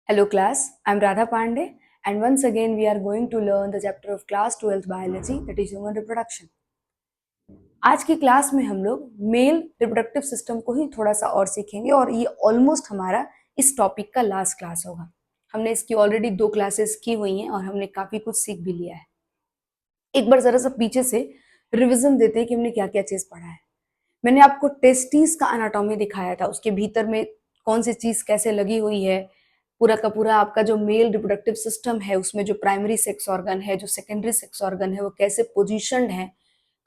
Hello class, I'm Radha Pandey and once again we are going to learn the chapter of class 12th biology that is human reproduction. आज की class में हम लोग male reproductive system को ही थोड़ा सा और सीखेंगे और ये ऑलमोस्ट हमारा इस टॉपिक का लास्ट क्लास होगा। हमने इसकी ऑलरेडी 2 क्लासेस की हुई हैं और हमने काफी कुछ सीख भी लिया है। एक बार जरा सा पीछे से रिविजन देते हैं कि हमने क्या क्या चीज पढ़ा है। मैंने आपको टेस्टिस का एनाटॉमी दिखाया था, उसके भीतर में कौन सी चीज कैसे लगी हुई है, पूरा का पूरा आपका जो मेल रिप्रोडक्टिव सिस्टम है उसमें जो प्राइमरी सेक्स ऑर्गन है, जो सेकेंडरी सेक्स ऑर्गन है, वो कैसे पोजीशनड है,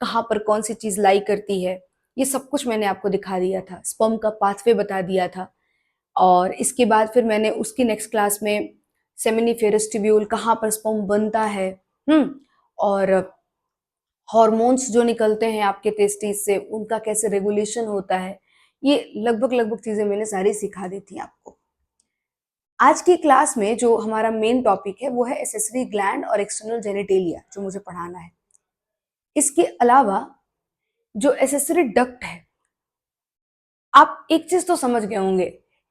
कहाँ पर कौन सी चीज लाई करती है, ये सब कुछ मैंने आपको दिखा दिया था। स्पर्म का पाथवे बता दिया था। और इसके बाद फिर मैंने उसकी नेक्स्ट क्लास में सेमिनिफेरस ट्यूब्यूल, कहाँ पर स्पर्म बनता है, और हॉर्मोन्स जो निकलते हैं आपके टेस्टिस से उनका कैसे रेगुलेशन होता है, ये लगभग चीजें मैंने सारी सिखा दी थी आपको। आज की क्लास में जो हमारा मेन टॉपिक है वो है एसेसरी ग्लैंड और एक्सटर्नल जेनिटेलिया, जो मुझे पढ़ाना है। इसके अलावा जो एसेसरी डक्ट है, आप एक चीज तो समझ गए होंगे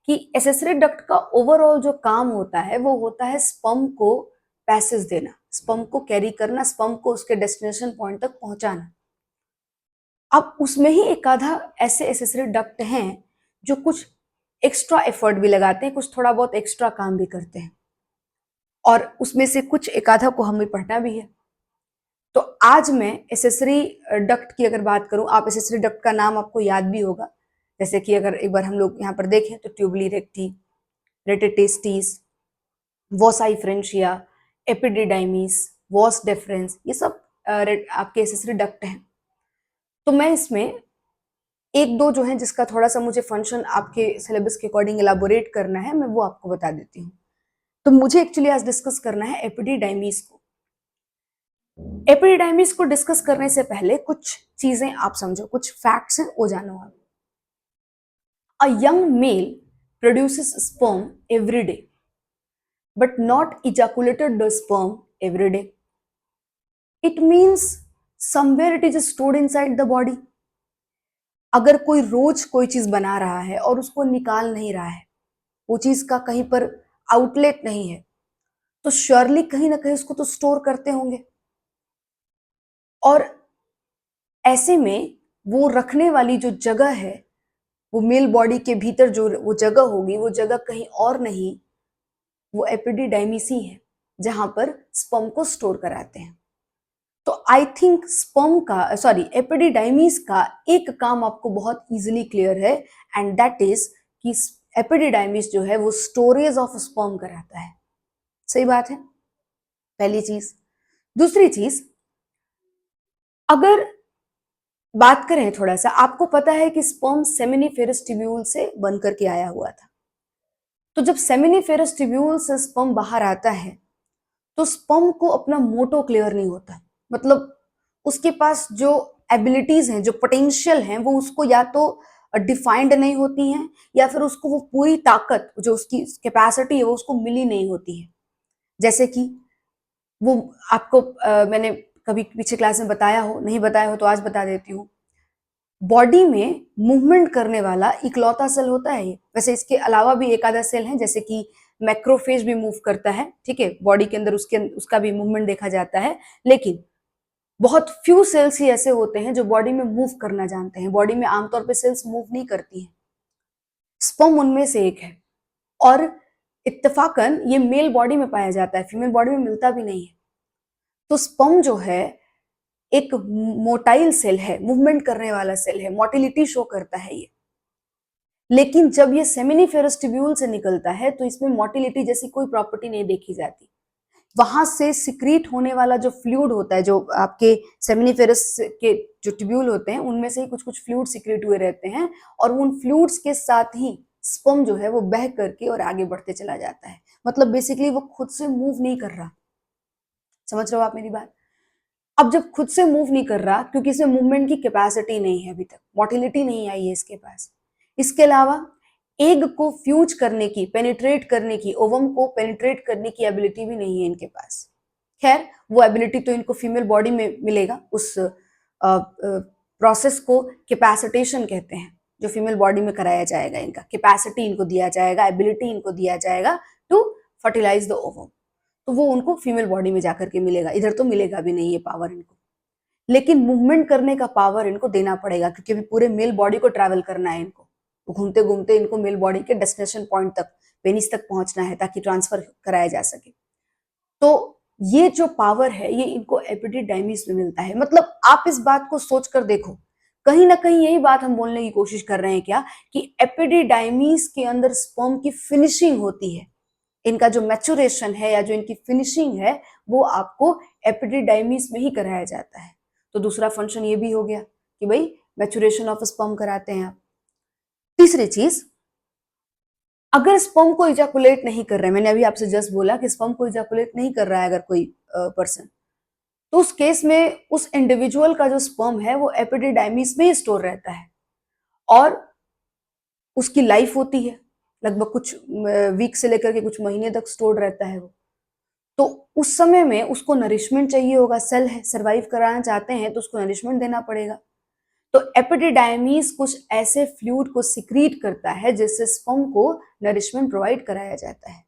कि एसेसरी डक्ट का ओवरऑल जो काम होता है वो होता है स्पर्म को पैसेज देना, स्पर्म को कैरी करना, स्पर्म को उसके डेस्टिनेशन पॉइंट तक पहुंचाना। अब उसमें ही एक आधा ऐसे एसेसरी डक्ट हैं जो कुछ एक्स्ट्रा एफर्ट भी लगाते हैं, कुछ थोड़ा बहुत एक्स्ट्रा काम भी करते हैं, और उसमें से कुछ एक आधा को हमें पढ़ना भी है। तो आज मैं एसेसरी डक्ट की अगर बात करूं, आप एसेसरी डक्ट का नाम आपको याद भी होगा, जैसे कि अगर एक बार हम लोग यहाँ पर देखें तो ट्यूबली recti, rete testis, वोसाई फ्रेंचिया, epididymis, was deference, ये सब आपके एसेसरी डक्ट हैं। तो मैं इसमें एक दो जो है जिसका थोड़ा सा मुझे फंक्शन आपके सिलेबस के अकॉर्डिंग एलाबोरेट करना है, मैं वो आपको बता देती हूँ। तो मुझे एक्चुअली आज डिस्कस करना है एपिडिडाइमिस को। एपिडिडाइमिस को डिस्कस करने से पहले कुछ चीजें आप समझो, कुछ फैक्ट्स हैं वो जानो आप। A young mail produces sperm every day but not ejaculated the sperm every day. It means somewhere it is stored inside the body. अगर कोई रोज कोई चीज बना रहा है और उसको निकाल नहीं रहा है, वो चीज का कहीं पर आउटलेट नहीं है, तो श्योरली कहीं ना कहीं उसको तो स्टोर करते होंगे। और ऐसे में वो रखने वाली जो जगह है, वो मेल बॉडी के भीतर जो वो जगह होगी, वो जगह कहीं और नहीं, वो एपिडिडाइमिस ही है, जहां पर स्पर्म को स्टोर कराते हैं। तो आई थिंक स्पर्म का एपिडिडाइमिस का एक काम आपको बहुत इजीली क्लियर है, एंड दैट इज कि एपिडिडाइमिस जो है वो स्टोरेज ऑफ स्पर्म कराता है। सही बात है, पहली चीज। दूसरी चीज, अगर बात करें थोड़ा सा, आपको पता है कि स्पर्म सेमिनिफेरस ट्यूब्यूल से बनकर के आया हुआ था। तो जब सेमिनिफेरस ट्यूब्यूल से स्पर्म बाहर आता है तो स्पर्म को अपना मोटो क्लियर नहीं होता, मतलब उसके पास जो एबिलिटीज हैं, जो पोटेंशियल हैं, वो उसको या तो डिफाइंड नहीं होती हैं, या फिर उसको वो पूरी ताकत, जो उसकी कैपेसिटी है, वो उसको मिली नहीं होती है। जैसे कि वो आपको मैंने कभी पीछे क्लास में बताया हो, नहीं बताया हो तो आज बता देती हूँ। बॉडी में मूवमेंट करने वाला इकलौता सेल होता है ये। वैसे इसके अलावा भी एक आधा सेल है, जैसे कि मैक्रोफेज भी मूव करता है, ठीक है, बॉडी के अंदर उसका भी मूवमेंट देखा जाता है, लेकिन बहुत फ्यू सेल्स ही ऐसे होते हैं जो बॉडी में मूव करना जानते हैं। बॉडी में आमतौर पे सेल्स मूव नहीं करती हैं, स्पर्म उनमें से एक है, और इत्तेफाकन ये मेल बॉडी में पाया जाता है, फीमेल बॉडी में मिलता भी नहीं है। तो स्पर्म जो है एक मोटाइल सेल है, मूवमेंट करने वाला सेल है, मोटिलिटी शो करता है ये। लेकिन जब ये सेमिनिफेरस ट्यूब्यूल से निकलता है तो इसमें मोटिलिटी जैसी कोई प्रॉपर्टी नहीं देखी जाती। वहां से सिक्रीट होने वाला जो फ्लूइड होता है, जो आपके सेमिनिफेरस के जो ट्यूब्यूल होते हैं उनमें से ही कुछ कुछ फ्लूइड सिक्रीट हुए रहते हैं, और उन फ्लूइड्स के साथ ही स्पर्म जो है वो बह करके और आगे बढ़ते चला जाता है। मतलब बेसिकली वो खुद से मूव नहीं कर रहा। समझ रहे हो आप मेरी बात? अब जब खुद से मूव नहीं कर रहा, क्योंकि इसे मूवमेंट की कैपेसिटी नहीं है, अभी तक मोटिलिटी नहीं आई है इसके पास। इसके अलावा एग को फ्यूज करने की, पेनिट्रेट करने की, ओवम को पेनिट्रेट करने की एबिलिटी भी नहीं है इनके पास। खैर, वो एबिलिटी तो इनको फीमेल बॉडी में मिलेगा। उस प्रोसेस को कैपेसिटेशन कहते हैं, जो फीमेल बॉडी में कराया जाएगा। इनका कैपेसिटी इनको दिया जाएगा, एबिलिटी इनको दिया जाएगा टू फर्टिलाइज द ओवम, तो वो उनको फीमेल बॉडी में जाकर के मिलेगा, इधर तो मिलेगा भी नहीं ये पावर इनको। लेकिन मूवमेंट करने का पावर इनको देना पड़ेगा, क्योंकि अभी पूरे मेल बॉडी को ट्रैवल करना है इनको, तो घूमते घूमते इनको मेल बॉडी के डेस्टिनेशन पॉइंट तक, पेनिस तक पहुंचना है ताकि ट्रांसफर कराया जा सके। तो ये जो पावर है ये इनको एपिडिडाइमिस में मिलता है। मतलब आप इस बात को सोच कर देखो, कहीं ना कहीं यही बात हम बोलने की कोशिश कर रहे हैं क्या, कि एपिडिडाइमिस के अंदर स्पर्म की फिनिशिंग होती है, इनका जो मैचुरेशन है या जो इनकी फिनिशिंग है वो आपको एपिडिडाइमिस में ही कराया जाता है। तो दूसरा फंक्शन ये भी हो गया कि भाई मैचुरेशन ऑफ स्पर्म कराते हैं आप। तीसरी चीज, अगर स्पर्म को इजैकुलेट नहीं कर रहे हैं, मैंने अभी आपसे जस्ट बोला कि स्पर्म को इजैकुलेट नहीं कर रहा है अगर कोई पर्सन, तो उस केस में उस इंडिविजुअल का जो स्पर्म है वो एपिडिडाइमिस में ही स्टोर रहता है और उसकी लाइफ होती है लगभग कुछ वीक से लेकर के कुछ महीने तक स्टोर्ड रहता है वो। तो उस समय में उसको नरिशमेंट चाहिए होगा, सेल है, सर्वाइव कराना चाहते हैं तो उसको नरिशमेंट देना पड़ेगा। तो एपिडिडाइमिस कुछ ऐसे फ्लूइड को सिक्रीट करता है जिससे स्पर्म को नरिशमेंट प्रोवाइड कराया जाता है।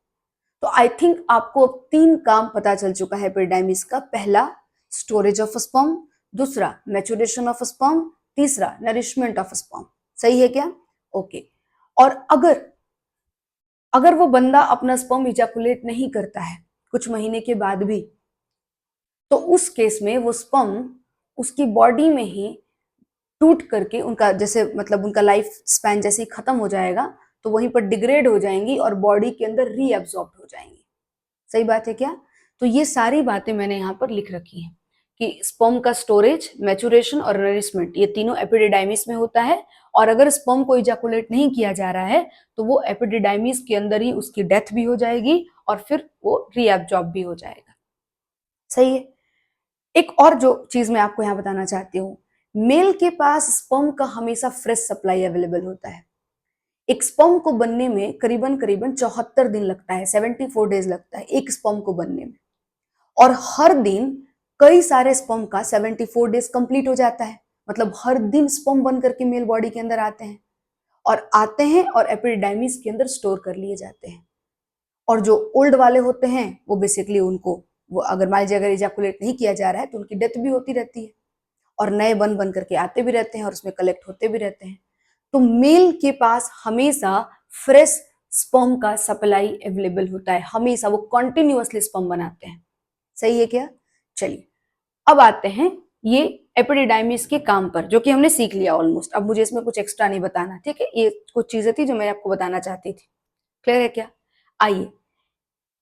तो आई थिंक आपको अब 3 काम पता चल चुका है एपिडिडाइमिस का। पहला, स्टोरेज ऑफ स्पर्म, दूसरा मैचुरेशन ऑफ स्पर्म, तीसरा नरिशमेंट ऑफ स्पर्म। सही है क्या? ओके। और अगर वो बंदा अपना स्पर्म इजैकुलेट नहीं करता है कुछ महीने के बाद भी, तो उस केस में वो स्पर्म उसकी बॉडी में ही टूट करके उनका जैसे मतलब उनका लाइफ स्पैन जैसे ही खत्म हो जाएगा तो वहीं पर डिग्रेड हो जाएंगी और बॉडी के अंदर रीअब्सॉर्ब हो जाएंगी। सही बात है क्या? तो ये सारी बातें मैंने यहाँ पर लिख रखी हैं कि स्पर्म का स्टोरेज, मैचुरेशन और नरिशमेंट ये तीनों एपिडिडाइमिस में होता है, और अगर स्पर्म को इजैकुलेट नहीं किया जा रहा है तो वो एपिडिडाइमिस के अंदर ही उसकी डेथ भी हो जाएगी और फिर वो रीअब्सॉर्ब भी हो जाएगा। सही है। एक और जो चीज मैं आपको यहाँ बताना चाहती हूँ, मेल के पास स्पर्म का हमेशा फ्रेश सप्लाई अवेलेबल होता है। एक स्पर्म को बनने में करीबन करीबन 74 दिन लगता है, 74 डेज लगता है एक स्पर्म को बनने में, और हर दिन कई सारे स्पर्म का 74 डेज कंप्लीट हो जाता है। मतलब हर दिन स्पर्म बन करके मेल बॉडी के अंदर आते हैं और एपिडिडाइमिस के अंदर स्टोर कर लिए जाते हैं। और जो ओल्ड वाले होते हैं वो बेसिकली उनको वो अगर मान लीजिए अगर इजैकुलेट नहीं किया जा रहा है तो उनकी डेथ भी होती रहती है, और नए बन करके आते भी रहते हैं और उसमें कलेक्ट होते भी रहते हैं। तो मेल के पास हमेशा फ्रेश स्पर्म का सप्लाई अवेलेबल होता है, हमेशा वो कॉन्टिन्यूअसली स्पर्म बनाते हैं। सही है क्या? चलिए अब आते हैं ये एपिडिडाइमिस के काम पर, जो कि हमने सीख लिया ऑलमोस्ट। अब मुझे इसमें कुछ एक्स्ट्रा नहीं बताना, ठीक है? ये कुछ चीजें थी जो मैं आपको बताना चाहती थी। क्लियर है क्या? आइए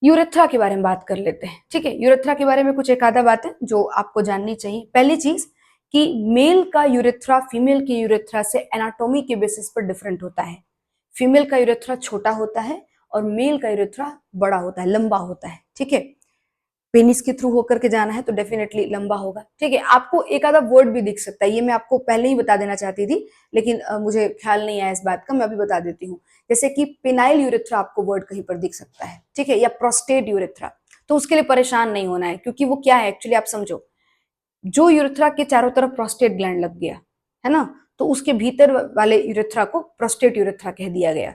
यूरेथ्रा के बारे में बात कर लेते हैं। ठीक है, यूरेथ्रा के बारे में कुछ एक आधा बातें जो आपको जाननी चाहिए। पहली चीज कि मेल का यूरेथ्रा फीमेल के यूरेथ्रा से एनाटॉमी के बेसिस पर डिफरेंट होता है। फीमेल का यूरेथ्रा छोटा होता है और मेल का यूरेथ्रा बड़ा होता है, लंबा होता है। ठीक है, पेनिस के थ्रू होकर के जाना है तो डेफिनेटली लंबा होगा। ठीक है, आपको एक आधा वर्ड भी दिख सकता है, ये मैं आपको पहले ही बता देना चाहती थी लेकिन मुझे ख्याल नहीं आया इस बात का, मैं अभी बता देती हूँ। जैसे कि पेनाइल यूरेथ्रा आपको वर्ड कहीं पर दिख सकता है, ठीक है, या प्रोस्टेट यूरेथ्रा। तो उसके लिए परेशान नहीं होना है, क्योंकि वो क्या है एक्चुअली आप समझो, जो यूरेथ्रा के चारों तरफ प्रोस्टेट ग्लैंड लग गया है ना, तो उसके भीतर वाले यूरेथ्रा को प्रोस्टेट यूरेथ्रा कह दिया गया।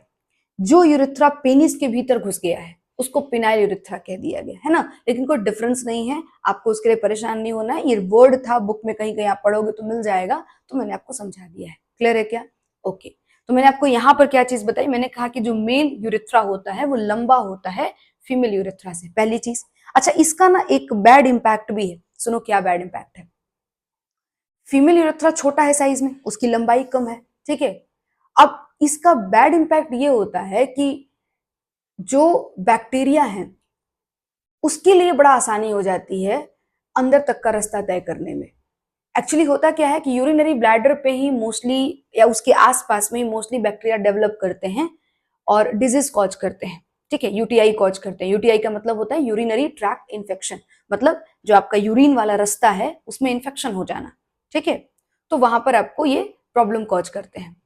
जो यूरेथ्रा पेनिस के भीतर घुस गया है उसको पेनाइल यूरेथ्रा कह दिया गया है ना। लेकिन कोई डिफरेंस नहीं है, आपको उसके लिए परेशान नहीं होना है। ये वर्ड था, बुक में कहीं कहीं आप पढ़ोगे तो मिल जाएगा, तो मैंने आपको समझा दिया है। क्लियर है क्या? ओके। तो मैंने आपको यहाँ पर क्या चीज बताई, मैंने कहा कि जो मेल यूरेथ्रा होता है वो लंबा होता है फीमेल यूरेथ्रा से, पहली चीज। अच्छा, इसका ना एक बैड इंपैक्ट भी है, सुनो क्या बैड इंपैक्ट है। फीमेल यूरेथ्रा छोटा है साइज में, उसकी लंबाई कम है, ठीक है। अब इसका बैड इंपैक्ट ये होता है कि जो बैक्टीरिया है उसके लिए बड़ा आसानी हो जाती है अंदर तक का रास्ता तय करने में। एक्चुअली होता क्या है कि यूरिनरी ब्लैडर पे ही मोस्टली या उसके आसपास में ही मोस्टली बैक्टीरिया डेवलप करते हैं और डिजीज कॉज करते हैं। ठीक है, यूटीआई कॉज करते हैं। यूटीआई का मतलब होता है यूरिनरी ट्रैक्ट इन्फेक्शन, मतलब जो आपका यूरिन वाला रास्ता है उसमें इन्फेक्शन हो जाना। ठीक है, तो वहां पर आपको ये प्रॉब्लम कॉज करते हैं।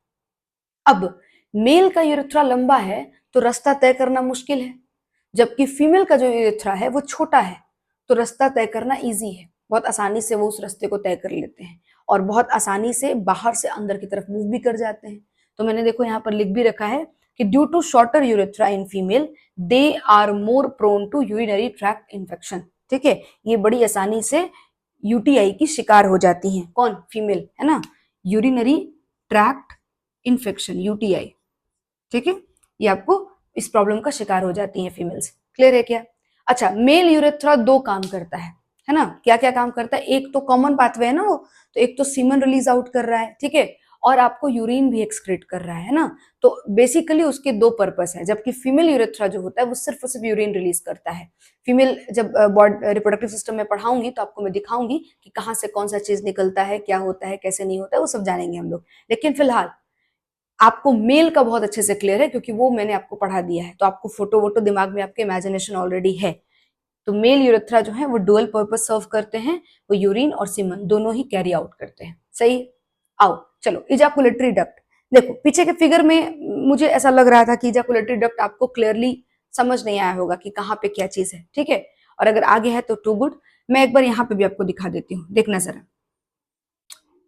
अब मेल का यूरेथ्रा लंबा है तो रास्ता तय करना मुश्किल है, जबकि फीमेल का जो यूरेथ्रा है वो छोटा है तो रास्ता तय करना इजी है। बहुत आसानी से वो उस रास्ते को तय कर लेते हैं और बहुत आसानी से बाहर से अंदर की तरफ मूव भी कर जाते हैं। तो मैंने देखो यहाँ पर लिख भी रखा है, कि due to shorter urethra in female they are more prone to urinary tract infection. ठीक है, ये बड़ी आसानी से यूटीआई की शिकार हो जाती हैं। कौन? फीमेल, है ना। Urinary tract infection, UTI. ठीक है, ये आपको इस प्रॉब्लम का शिकार हो जाती हैं फीमेल्स। क्लियर है क्या? अच्छा, मेल यूरेथ्रा दो काम करता है ना। क्या क्या काम करता है? एक तो कॉमन पाथवे है ना वो, तो एक तो सीमन रिलीज आउट कर रहा है, ठीक है, और आपको यूरिन भी एक्सक्रीट कर रहा है ना। तो बेसिकली उसके दो पर्पस है, जबकि फीमेल यूरेथ्रा जो होता है वो सिर्फ और सिर्फ यूरिन रिलीज करता है। फीमेल जब रिप्रोडक्टिव सिस्टम में पढ़ाऊंगी तो आपको मैं दिखाऊंगी कि कहाँ से कौन सा चीज निकलता है, क्या होता है, कैसे नहीं होता है, वो सब जानेंगे हम लोग। लेकिन फिलहाल आपको मेल का बहुत अच्छे से क्लियर है क्योंकि वो मैंने आपको पढ़ा दिया है, तो आपको फोटो वोटो दिमाग में आपके इमेजिनेशन ऑलरेडी है। तो मेल यूरेथ्रा जो है वो डुअल पर्पस सर्व करते हैं, वो यूरिन और सीमन दोनों ही कैरी आउट करते हैं। सही। आओ चलो, इजाकुलेटरी डक्ट। देखो पीछे के फिगर में मुझे ऐसा लग रहा था कि इजाकुलेटरी डक्ट आपको क्लियरली समझ नहीं आया होगा कि कहाँ पे क्या चीज है, ठीक है, और अगर आगे है तो टू गुड। मैं एक बार यहाँ पे भी आपको दिखा देती हूँ, देखना जरा।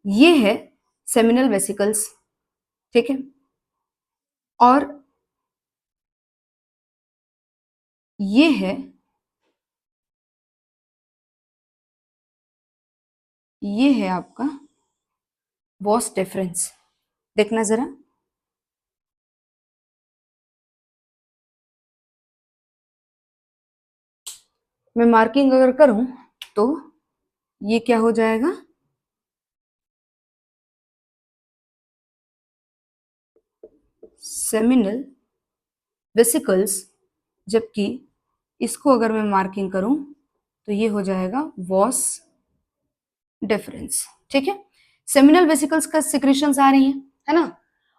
ये है सेमिनल वेसिकल्स, ठीक है, और ये है आपका वॉस डिफरेंस। देखना जरा। मैं मार्किंग अगर करूं तो ये क्या हो जाएगा? सेमिनल वेसिकल्स, जबकि इसको अगर मैं मार्किंग करूं तो ये हो जाएगा वॉस डिफरेंस। ठीक है, सेमिनल वेसिकल्स का सिक्रेशंस आ रही हैं, है ना,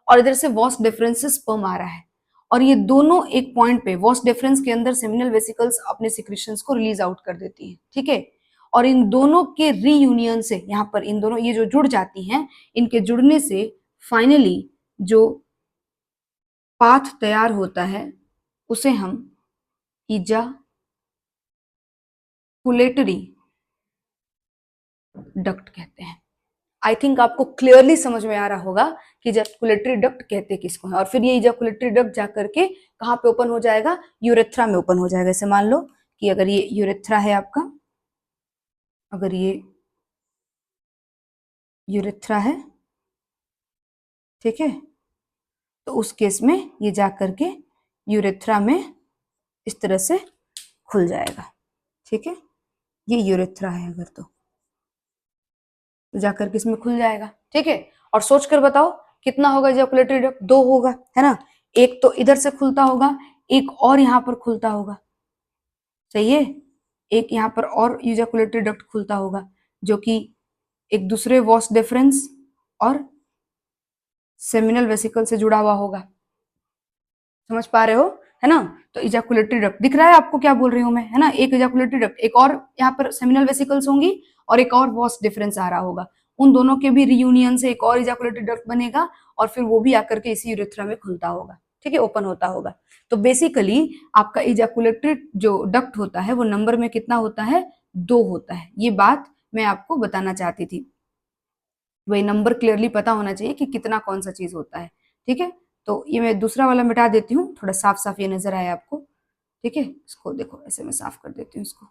और इधर से वॉस डिफरेंस से स्पर्म आ रहा है, और ये दोनों एक पॉइंट पे वॉस डिफरेंस के अंदर सेमिनल वेसिकल्स अपने सिक्रेशंस को रिलीज आउट कर देती है। ठीक है, और इन दोनों के रीयूनियन से, यहाँ पर इन दोनों ये जो जुड़ जाती हैं, इनके जुड़ने से फाइनली जो पाथ तैयार होता है उसे हम इजाकुलेटरी डक्ट कहते हैं। आई थिंक आपको क्लियरली समझ में आ रहा होगा कि इजाकुलेटरी डक्ट कहते किसको है, और फिर ये इजाकुलेटरी डक्ट जाकर के कहाँ पे ओपन हो जाएगा? यूरेथ्रा में ओपन हो जाएगा। जैसे मान लो कि अगर ये यूरेथ्रा है आपका, अगर ये यूरेथ्रा है, ठीक है, तो उस केस में ये जाकर के यूरेथ्रा में इस तरह से खुल जाएगा। ठीक है, ये यूरेथ्रा है अगर तो जाकर के इसमें खुल जाएगा। ठीक है, और सोच कर बताओ कितना होगा इजाकुलेटरी डक्ट? दो होगा, है ना। एक तो इधर से खुलता होगा, एक और यहाँ पर खुलता होगा। सही है, एक यहाँ पर और इजाकुलेटरी डक्ट खुलता होगा जो कि एक दूसरे वॉस डिफरेंस और सेमिनल वेसिकल से जुड़ा हुआ होगा। समझ पा रहे हो, है ना। तो इजाकुलेटरी डक्ट दिख रहा है आपको, क्या बोल रही हूँ मैं, है ना। एक इजाकुलेटरी डक्ट, एक और यहाँ पर सेमिनल वेसिकल्स होंगी, और एक और वॉस डिफरेंस आ रहा होगा। उन दोनों के भी रियूनियन से एक और इजाकुलेटरी डक्ट बनेगा, और फिर वो भी आकर के इसी यूरेथ्रा में खुलता होगा। ठीक है, ओपन होता होगा। तो बेसिकली आपका इजाकुलेटरी जो डक्ट होता है वो नंबर में कितना होता है? दो होता है। ये बात मैं आपको बताना चाहती थी, वही नंबर क्लियरली पता होना चाहिए कि कितना कौन सा चीज होता है। ठीक है, तो ये मैं दूसरा वाला मिटा देती हूँ, थोड़ा साफ साफ ये नजर आए आपको। ठीक है, इसको देखो ऐसे मैं साफ कर देती हूँ इसको।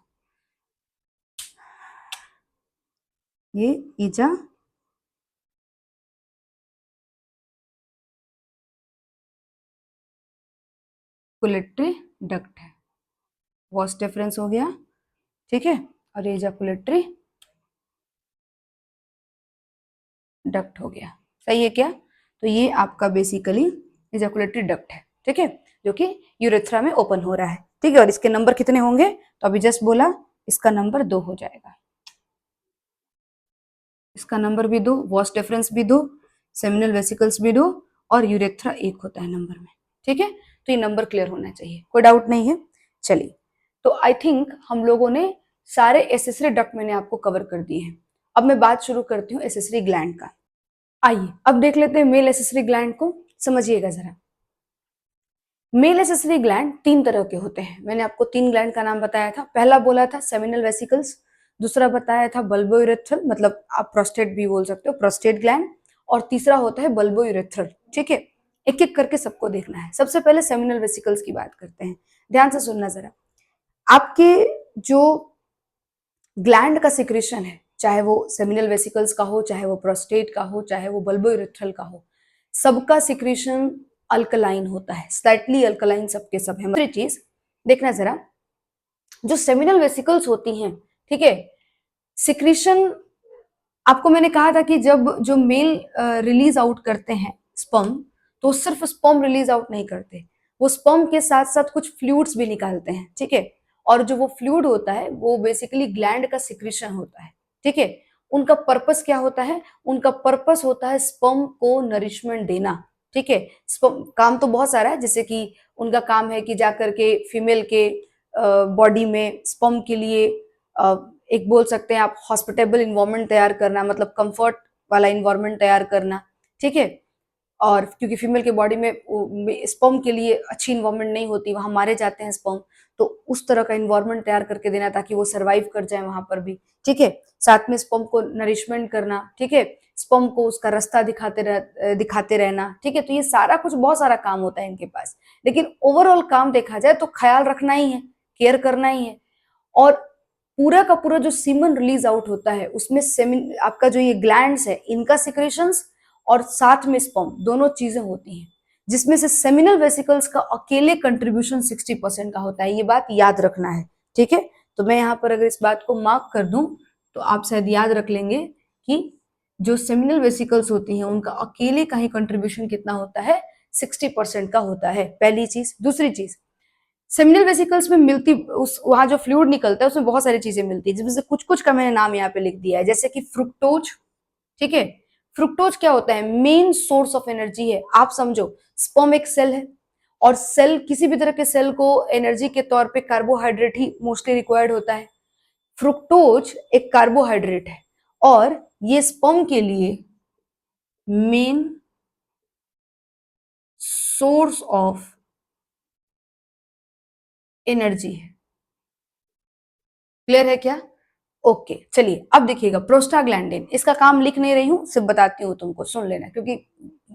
ये इजाकुलेटरी डक्ट है, वॉस डिफरेंस हो गया, ठीक है, और ये इजाकुलेटरी डक्ट हो गया। सही है क्या? तो ये आपका बेसिकली इजाकुलेटरी डक्ट है, ठीक है, जो कि यूरेथ्रा में ओपन हो रहा है। ठीक है, और इसके नंबर कितने होंगे? तो अभी जस्ट बोला, इसका नंबर 2 हो जाएगा। इसका नंबर भी 2, वॉस डिफरेंस भी 2, सेमिनल वेसिकल्स भी 2, और यूरेथ्रा 1 होता है नंबर में। ठीक है, तो ये नंबर क्लियर होना चाहिए, कोई डाउट नहीं है। चलिए, तो आई थिंक हम लोगों ने सारे एसेसरी डक्ट मैंने आपको कवर कर दिए हैं। अब मैं बात शुरू करती हूँ एसेसरी ग्लैंड का। आइए अब देख लेते हैं मेल एसेसरी ग्लैंड को। समझिएगा जरा। मेल एसेसरी ग्लैंड 3 तरह के होते हैं। मैंने आपको 3 ग्लैंड का नाम बताया था। पहला बोला था सेमिनल वेसिकल्स, दूसरा बताया था बल्बो यूरेथ्रल, मतलब आप प्रोस्टेट भी बोल सकते हो, प्रोस्टेट ग्लैंड, और तीसरा होता है बल्बो यूरेथ्रल। ठीक है, एक एक करके सबको देखना है। सबसे पहले सेमिनल वेसिकल्स की बात करते हैं, ध्यान से सुनना जरा। आपके जो ग्लैंड का सिक्रेशन है, चाहे वो सेमिनल वेसिकल्स का हो, चाहे वो प्रोस्टेट का हो, चाहे वो बल्बोइरेथ्रल का हो, सबका सिक्रेशन अल्कलाइन होता है, स्लाइटली अल्कलाइन सबके सब है। दूसरी चीज देखना जरा, जो सेमिनल वेसिकल्स होती हैं, ठीक है, सिक्रेशन आपको मैंने कहा था कि जब जो मेल रिलीज आउट करते हैं स्पर्म, तो सिर्फ स्पर्म रिलीज आउट नहीं करते, वो स्पर्म के साथ साथ कुछ फ्लूइड्स भी निकालते हैं, ठीक है। और जो वो फ्लूइड होता है वो बेसिकली ग्लैंड का सिक्रेशन होता है, ठीक है। उनका पर्पस क्या होता है? उनका पर्पस होता है स्पर्म को नरिशमेंट देना, ठीक है। स्पर्म काम तो बहुत सारा है, जैसे कि उनका काम है कि जाकर के फीमेल के बॉडी में स्पर्म के लिए एक बोल सकते हैं आप हॉस्पिटेबल इन्वायरमेंट तैयार करना, मतलब कंफर्ट वाला इन्वायरमेंट तैयार करना, ठीक है। और क्योंकि फीमेल के बॉडी में स्पर्म के लिए अच्छी इन्वायरमेंट नहीं होती, वहां मारे जाते हैं स्पर्म, तो उस तरह का इन्वायरमेंट तैयार करके देना ताकि वो सरवाइव कर जाए वहां पर भी, ठीक है। साथ में स्पर्म को नरिशमेंट करना, ठीक है, स्पर्म को उसका रास्ता दिखाते रहना, ठीक है। तो ये सारा कुछ बहुत सारा काम होता है इनके पास, लेकिन ओवरऑल काम देखा जाए तो ख्याल रखना ही है, केयर करना ही है। और पूरा का पूरा जो सीमन रिलीज आउट होता है उसमें सेमिन आपका जो ये ग्लैंड्स है इनका सिक्रेशंस और साथ में स्पर्म दोनों चीजें होती हैं, जिसमें से सेमिनल वेसिकल्स का अकेले कंट्रीब्यूशन 60% का होता है। ये बात याद रखना है, ठीक है। तो मैं यहाँ पर अगर इस बात को मार्क कर दूं तो आप शायद याद रख लेंगे कि जो सेमिनल वेसिकल्स होती हैं उनका अकेले का ही कंट्रीब्यूशन कितना होता है, 60% का होता है, पहली चीज। दूसरी चीज, सेमिनल वेसिकल्स में मिलती उस वहां जो फ्लूइड निकलता है उसमें बहुत सारी चीजें मिलती है, जिसमें से कुछ कुछ का मैंने नाम यहाँ पे लिख दिया है, जैसे कि फ्रुक्टोज, ठीक है। फ्रुक्टोज क्या होता है? मेन सोर्स ऑफ एनर्जी है। आप समझो स्पर्म एक सेल है, और सेल किसी भी तरह के सेल को एनर्जी के तौर पे कार्बोहाइड्रेट ही मोस्टली रिक्वायर्ड होता है। फ्रुक्टोज एक कार्बोहाइड्रेट है और ये स्पर्म के लिए मेन सोर्स ऑफ एनर्जी है। क्लियर है क्या? ओके चलिए अब देखिएगा प्रोस्टाग्लैंडिन, इसका काम लिख नहीं रही हूं, सिर्फ बताती हूँ तुमको, सुन लेना, क्योंकि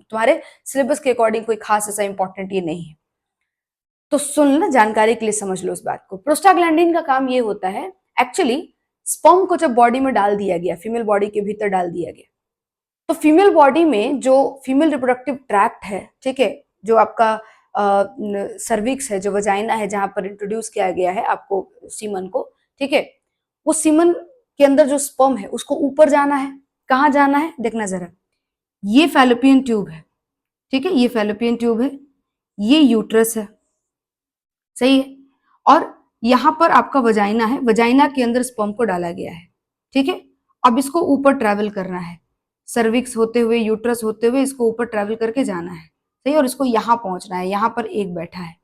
तुम्हारे सिलेबस के अकॉर्डिंग कोई खास ऐसा इंपॉर्टेंट ये नहीं है, तो सुन लेना, जानकारी के लिए समझ लो इस बात को। प्रोस्टाग्लैंडिन का काम ये होता है, एक्चुअली स्पर्म को जब बॉडी में डाल दिया गया, फीमेल बॉडी के भीतर डाल दिया गया, तो फीमेल बॉडी में जो फीमेल रिप्रोडक्टिव ट्रैक्ट है, ठीक है, जो आपका सर्विक्स है, जो वजाइना है, जहां पर इंट्रोड्यूस किया गया है आपको सीमन को, ठीक है, वो सीमन के अंदर जो स्पर्म है उसको ऊपर जाना है। कहाँ जाना है देखना जरा, ये फैलोपियन ट्यूब है, ठीक है, ये फैलोपियन ट्यूब है, ये यूट्रस है, सही है, और यहां पर आपका वजाइना है, वजाइना के अंदर स्पर्म को डाला गया है, ठीक है। अब इसको ऊपर ट्रैवल करना है, सर्विक्स होते हुए, यूट्रस होते हुए इसको ऊपर ट्रैवल करके जाना है, सही, और इसको यहां पहुंचना है, यहां पर एक बैठा है।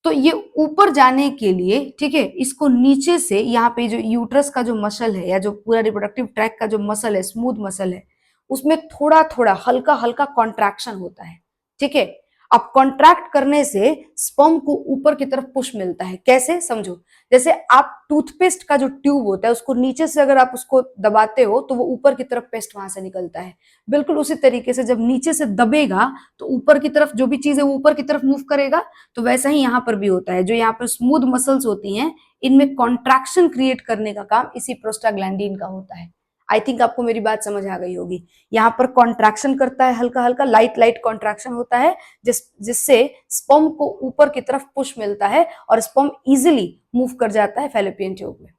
तो ये ऊपर जाने के लिए, ठीक है, इसको नीचे से यहाँ पे जो यूट्रस का जो मसल है या जो पूरा रिप्रोडक्टिव ट्रैक का जो मसल है, स्मूथ मसल है, उसमें थोड़ा थोड़ा हल्का हल्का कॉन्ट्रैक्शन होता है, ठीक है। अब कॉन्ट्रैक्ट करने से स्पर्म को ऊपर की तरफ पुश मिलता है। कैसे? समझो, जैसे आप टूथपेस्ट का जो ट्यूब होता है उसको नीचे से अगर आप उसको दबाते हो तो वो ऊपर की तरफ पेस्ट वहां से निकलता है, बिल्कुल उसी तरीके से जब नीचे से दबेगा तो ऊपर की तरफ जो भी चीज है वो ऊपर की तरफ मूव करेगा। तो वैसा ही यहाँ पर भी होता है, जो यहाँ पर स्मूथ मसल्स होती हैं इनमें कॉन्ट्रैक्शन क्रिएट करने का काम इसी प्रोस्टाग्लैंडिन का होता है। आई थिंक आपको मेरी बात समझ आ गई होगी। यहाँ पर कॉन्ट्रैक्शन करता है, हल्का हल्का लाइट लाइट कॉन्ट्रैक्शन होता है, जिससे स्पर्म को ऊपर की तरफ पुश मिलता है और स्पर्म इजिली मूव कर जाता है फैलोपियन ट्यूब में।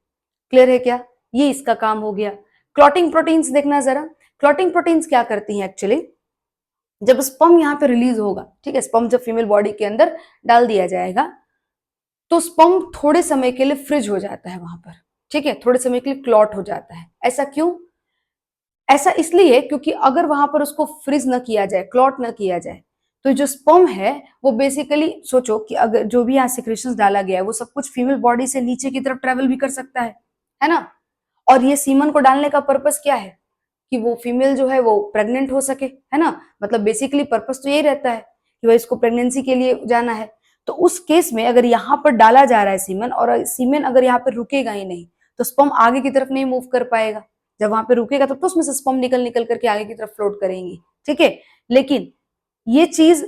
क्लियर है क्या? ये इसका काम हो गया। क्लॉटिंग प्रोटीन्स देखना जरा, क्लॉटिंग प्रोटीन्स क्या करती हैं एक्चुअली, जब स्पर्म यहाँ पे रिलीज होगा, ठीक है, स्पर्म जब फीमेल बॉडी के अंदर डाल दिया जाएगा तो स्पर्म थोड़े समय के लिए फ्रिज हो जाता है वहां पर, ठीक है, थोड़े समय के लिए क्लॉट हो जाता है। ऐसा क्यों? ऐसा इसलिए क्योंकि अगर वहां पर उसको फ्रीज न किया जाए, क्लॉट न किया जाए, तो जो स्पर्म है वो बेसिकली सोचो कि अगर जो भी यहाँ सिक्रेशंस डाला गया है वो सब कुछ फीमेल बॉडी से नीचे की तरफ ट्रेवल भी कर सकता है ना। और ये सीमन को डालने का पर्पस क्या है? कि वो फीमेल जो है वो प्रेग्नेंट हो सके, है ना, मतलब बेसिकली पर्पस तो यही रहता है कि भाई इसको प्रेगनेंसी के लिए जाना है। तो उस केस में अगर यहाँ पर डाला जा रहा है सीमन, और सीमन अगर यहाँ पर रुकेगा ही नहीं तो स्पर्म आगे की तरफ नहीं मूव कर पाएगा। जब वहां पे रुकेगा तो उसमें से स्पर्म निकल निकल करके आगे की तरफ फ्लोट करेंगी, ठीक है। लेकिन ये चीज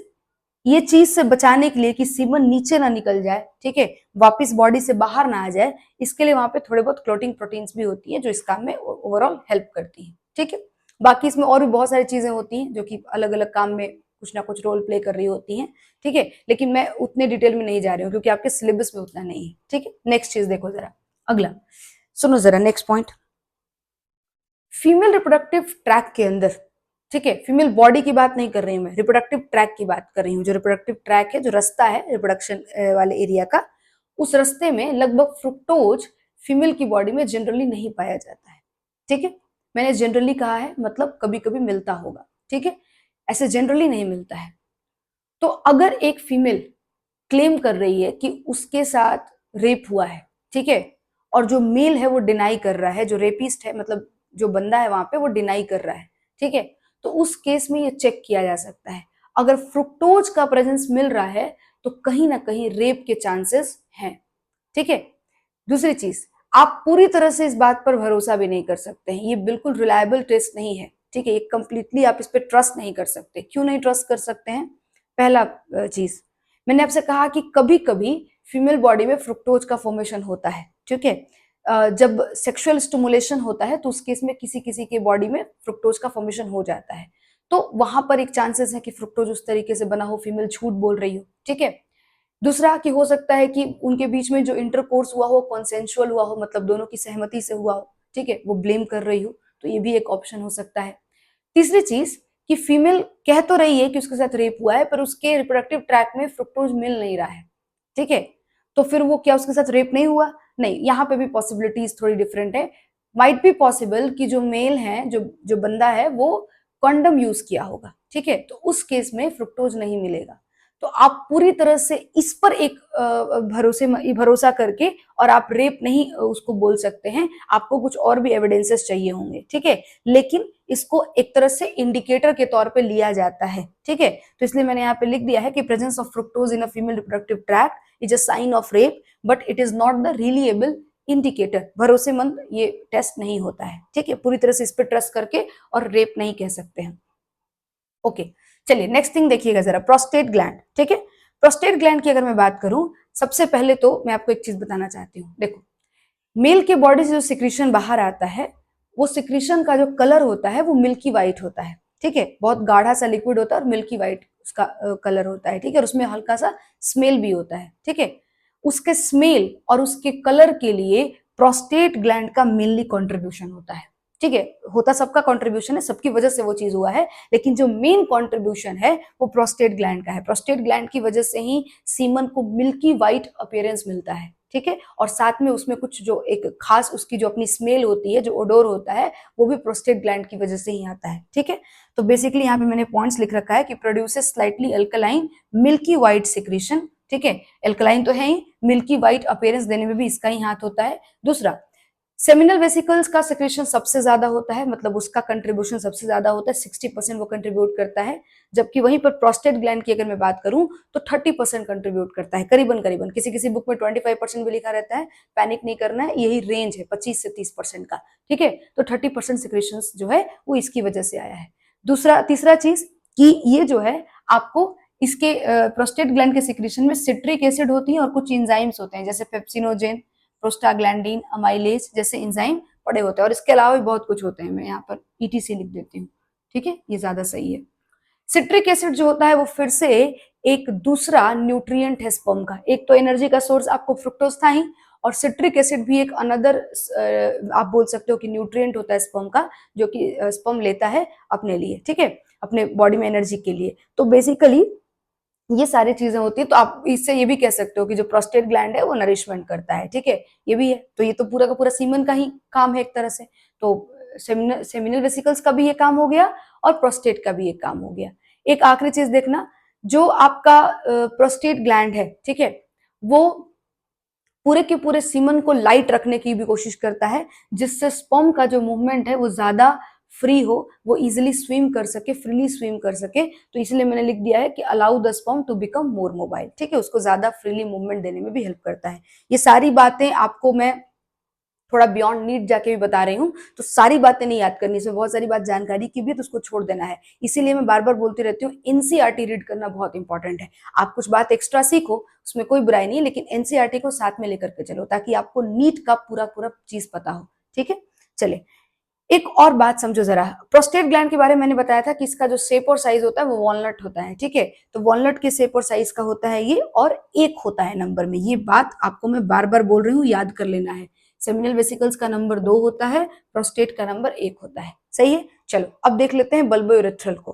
ये चीज से बचाने के लिए कि सीमन नीचे ना निकल जाए, ठीक है, वापस बॉडी से बाहर ना आ जाए, इसके लिए वहां पे थोड़े बहुत क्लोटिंग प्रोटीन्स भी होती है जो इस काम में ओवरऑल हेल्प करती है, ठीक है। बाकी इसमें और भी बहुत सारी चीजें होती हैं जो कि अलग अलग काम में कुछ ना कुछ रोल प्ले कर रही होती हैं, ठीक है, लेकिन मैं उतने डिटेल में नहीं जा रही हूँ क्योंकि आपके सिलेबस में उतना नहीं है, ठीक है। नेक्स्ट चीज देखो जरा, अगला सुनो जरा, next point, female reproductive tract के अंदर, ठीक है, फीमेल बॉडी की बात नहीं कर रही हूँ मैं, रिप्रोडक्टिव ट्रैक की बात कर रही हूँ। जो रिप्रोडक्टिव ट्रैक है, जो रास्ता है रिप्रोडक्शन वाले एरिया का, उस रास्ते में लगभग फ्रुक्टोज फीमेल की बॉडी में जनरली नहीं पाया जाता है, ठीक है। मैंने जनरली कहा है, मतलब कभी कभी मिलता होगा, ठीक है, ऐसे जनरली नहीं मिलता है। तो अगर एक फीमेल क्लेम कर रही है कि उसके साथ रेप हुआ है, ठीक है, और जो मेल है वो डिनाई कर रहा है, जो रेपिस्ट है मतलब जो बंदा है वहां पे वो डिनाई कर रहा है, ठीक है, तो उस केस में ये चेक किया जा सकता है। अगर फ्रुक्टोज का प्रेजेंस मिल रहा है तो कहीं ना कहीं रेप के चांसेस हैं, ठीक है। दूसरी चीज, आप पूरी तरह से इस बात पर भरोसा भी नहीं कर सकते हैं, ये बिल्कुल रिलायबल टेस्ट नहीं है, ठीक है, ये कंप्लीटली आप इस पर ट्रस्ट नहीं कर सकते। क्यों नहीं ट्रस्ट कर सकते हैं? पहला चीज, मैंने आपसे कहा कि कभी कभी फीमेल बॉडी में फ्रुक्टोज का फॉर्मेशन होता है, ठीक है, जब सेक्सुअल स्टिमुलेशन होता है तो उस केस में किसी किसी के बॉडी में फ्रुक्टोज का फॉर्मेशन हो जाता है, तो वहां पर एक चांसेस है कि फ्रुक्टोज उस तरीके से बना हो, फीमेल झूठ बोल रही हो, ठीक है। दूसरा कि हो सकता है कि उनके बीच में जो इंटरकोर्स हुआ हो कॉन्सेंशुअल हुआ हो, मतलब दोनों की सहमति से हुआ हो, ठीक है, वो ब्लेम कर रही हो, तो ये भी एक ऑप्शन हो सकता है। तीसरी चीज कि फीमेल कह तो रही है कि उसके साथ रेप हुआ है पर उसके रिप्रोडक्टिव ट्रैक में फ्रुक्टोज मिल नहीं रहा है, ठीक है, तो फिर वो क्या उसके साथ रेप नहीं हुआ? नहीं, यहाँ पे भी पॉसिबिलिटीज थोड़ी डिफरेंट है। माइट बी पॉसिबल कि जो मेल है, जो जो बंदा है वो कॉन्डम यूज किया होगा, ठीक है, तो उस केस में फ्रुक्टोज नहीं मिलेगा। तो आप पूरी तरह से इस पर एक भरोसा करके और आप रेप नहीं उसको बोल सकते हैं, आपको कुछ और भी एविडेंसेस चाहिए होंगे, ठीक है, लेकिन इसको एक तरह से इंडिकेटर के तौर पे लिया जाता है, ठीक है। तो इसलिए मैंने यहाँ पे लिख दिया है कि presence of fructose in a female reproductive tract is a sign of rape but it is not the reliable indicator, भरोसेमंद ये टेस्ट नहीं होता है, ठीक है, पूरी तरह से इस पर ट्रस्ट करके और रेप नहीं कह सकते हैं। ओके, चलिए नेक्स्ट थिंग देखिएगा जरा, प्रोस्टेट ग्लैंड, ठीक है। प्रोस्टेट ग्लैंड की अगर मैं बात करूं, सबसे पहले तो मैं आपको एक चीज बताना चाहती हूँ। देखो, मेल के बॉडी से जो सिक्रीशन बाहर आता है, वो सिक्रीशन का जो कलर होता है वो मिल्की वाइट होता है, ठीक है, बहुत गाढ़ा सा लिक्विड होता है और मिल्की वाइट उसका कलर होता है, ठीक है, और उसमें हल्का सा स्मेल भी होता है, ठीक है। उसके स्मेल और उसके कलर के लिए प्रोस्टेट ग्लैंड का मेनली कॉन्ट्रीब्यूशन होता है, ठीक है, होता सबका कॉन्ट्रीब्यूशन है, सबकी वजह से वो चीज हुआ है, लेकिन जो मेन कॉन्ट्रीब्यूशन है वो प्रोस्टेट ग्लैंड का है। प्रोस्टेट ग्लैंड की वजह से ही सीमन को मिल्की वाइट अपीयरेंस मिलता है, ठीक है, और साथ में उसमें कुछ जो एक खास उसकी जो अपनी स्मेल होती है, जो ओडोर होता है, वो भी प्रोस्टेट ग्लैंड की वजह से ही आता है, ठीक है। तो बेसिकली यहाँ पे मैंने पॉइंट्स लिख रखा है कि produces slightly alkaline milky white secretion, ठीक है, एल्कलाइन तो है ही, मिल्की वाइट अपीयरेंस देने में भी इसका ही हाथ होता है। दूसरा, सेमिनल वेसिकल्स का सिक्रेशन सबसे ज्यादा होता है, मतलब उसका कंट्रीब्यूशन सबसे ज्यादा होता है, 60% वो कंट्रीब्यूट करता है, जबकि वहीं पर प्रोस्टेट ग्लैंड की अगर मैं बात करूं तो 30% कंट्रीब्यूट करता है, करीबन करीबन, किसी किसी बुक में 25% भी लिखा रहता है, पैनिक नहीं करना है, यही रेंज है 25 से 30% का, ठीक है। तो 30% सिक्रेशन जो है वो इसकी वजह से आया है। दूसरा, तीसरा चीज कि ये जो है आपको इसके प्रोस्टेट ग्लैंड के सिक्रेशन में सिट्रिक एसिड होती है और कुछ इंजाइम्स होते हैं जैसे पेप्सिनोजेन, प्रोस्टाग्लैंडीन, अमाइलेज जैसे एंजाइम पड़े होते हैं, और इसके अलावा भी बहुत कुछ होते हैं, मैं यहाँ पर ईटीसी लिख देती हूँ, ठीक है, ये ज्यादा सही है। सिट्रिक एसिड जो होता है वो फिर से एक दूसरा न्यूट्रिएंट है स्पर्म का, एक तो एनर्जी का सोर्स आपको फ्रुक्टोज था ही, और सिट्रिक एसिड भी एक अनदर आप बोल सकते हो कि न्यूट्रिएंट होता है स्पर्म का, जो कि स्पर्म लेता है अपने लिए, ठीक है, अपने बॉडी में एनर्जी के लिए। तो बेसिकली ये सारी चीजें होती है, तो आप इससे ये भी कह सकते हो कि जो प्रोस्टेट ग्लैंड है वो नरिशमेंट करता है, ठीक है, ये भी है। तो ये तो पूरा का पूरा सीमन का ही काम है एक तरह से, तो सेमिनल वेसिकल्स का भी ये काम हो गया और प्रोस्टेट का भी ये काम हो गया। एक आखिरी चीज देखना, जो आपका प्रोस्टेट ग्लैंड है, ठीक है, वो पूरे के पूरे सीमन को लाइट रखने की भी कोशिश करता है, जिससे स्पर्म का जो मूवमेंट है वो ज्यादा फ्री हो, वो इजिली स्विम कर सके, फ्रीली स्विम कर सके, तो इसलिए मैंने लिख दिया है कि allow the sperm to become more mobile, ठीक है, उसको ज्यादा फ्रीली मूवमेंट देने में भी हेल्प करता है। ये सारी बातें आपको मैं थोड़ा बियॉन्ड नीट जाके भी बता रही हूँ, तो सारी बातें नहीं याद करनी, इसमें बहुत सारी बात जानकारी की भी है तो उसको छोड़ देना है। इसीलिए मैं बार बार बोलती रहती हूँ एनसीईआरटी रीड करना बहुत इंपॉर्टेंट है। आप कुछ बात एक्स्ट्रा सीखो, उसमें कोई बुराई नहीं, लेकिन एनसीईआरटी को साथ में लेकर के चलो ताकि आपको नीट का पूरा पूरा चीज पता हो। ठीक है, चलिए एक और बात समझो जरा। प्रोस्टेट ग्लैंड के बारे में मैंने बताया था कि इसका जो शेप और साइज होता है वो वॉलनट होता है। ठीक है, तो वॉलनट के शेप और साइज का होता है ये, और एक होता है नंबर में। ये बात आपको मैं बार बार बोल रही हूँ, याद कर लेना है। सेमिनल वेसिकल्स का नंबर 2 होता है, प्रोस्टेट का नंबर 1 होता है। सही है, चलो अब देख लेते हैं बल्बो यूरेथ्रल को।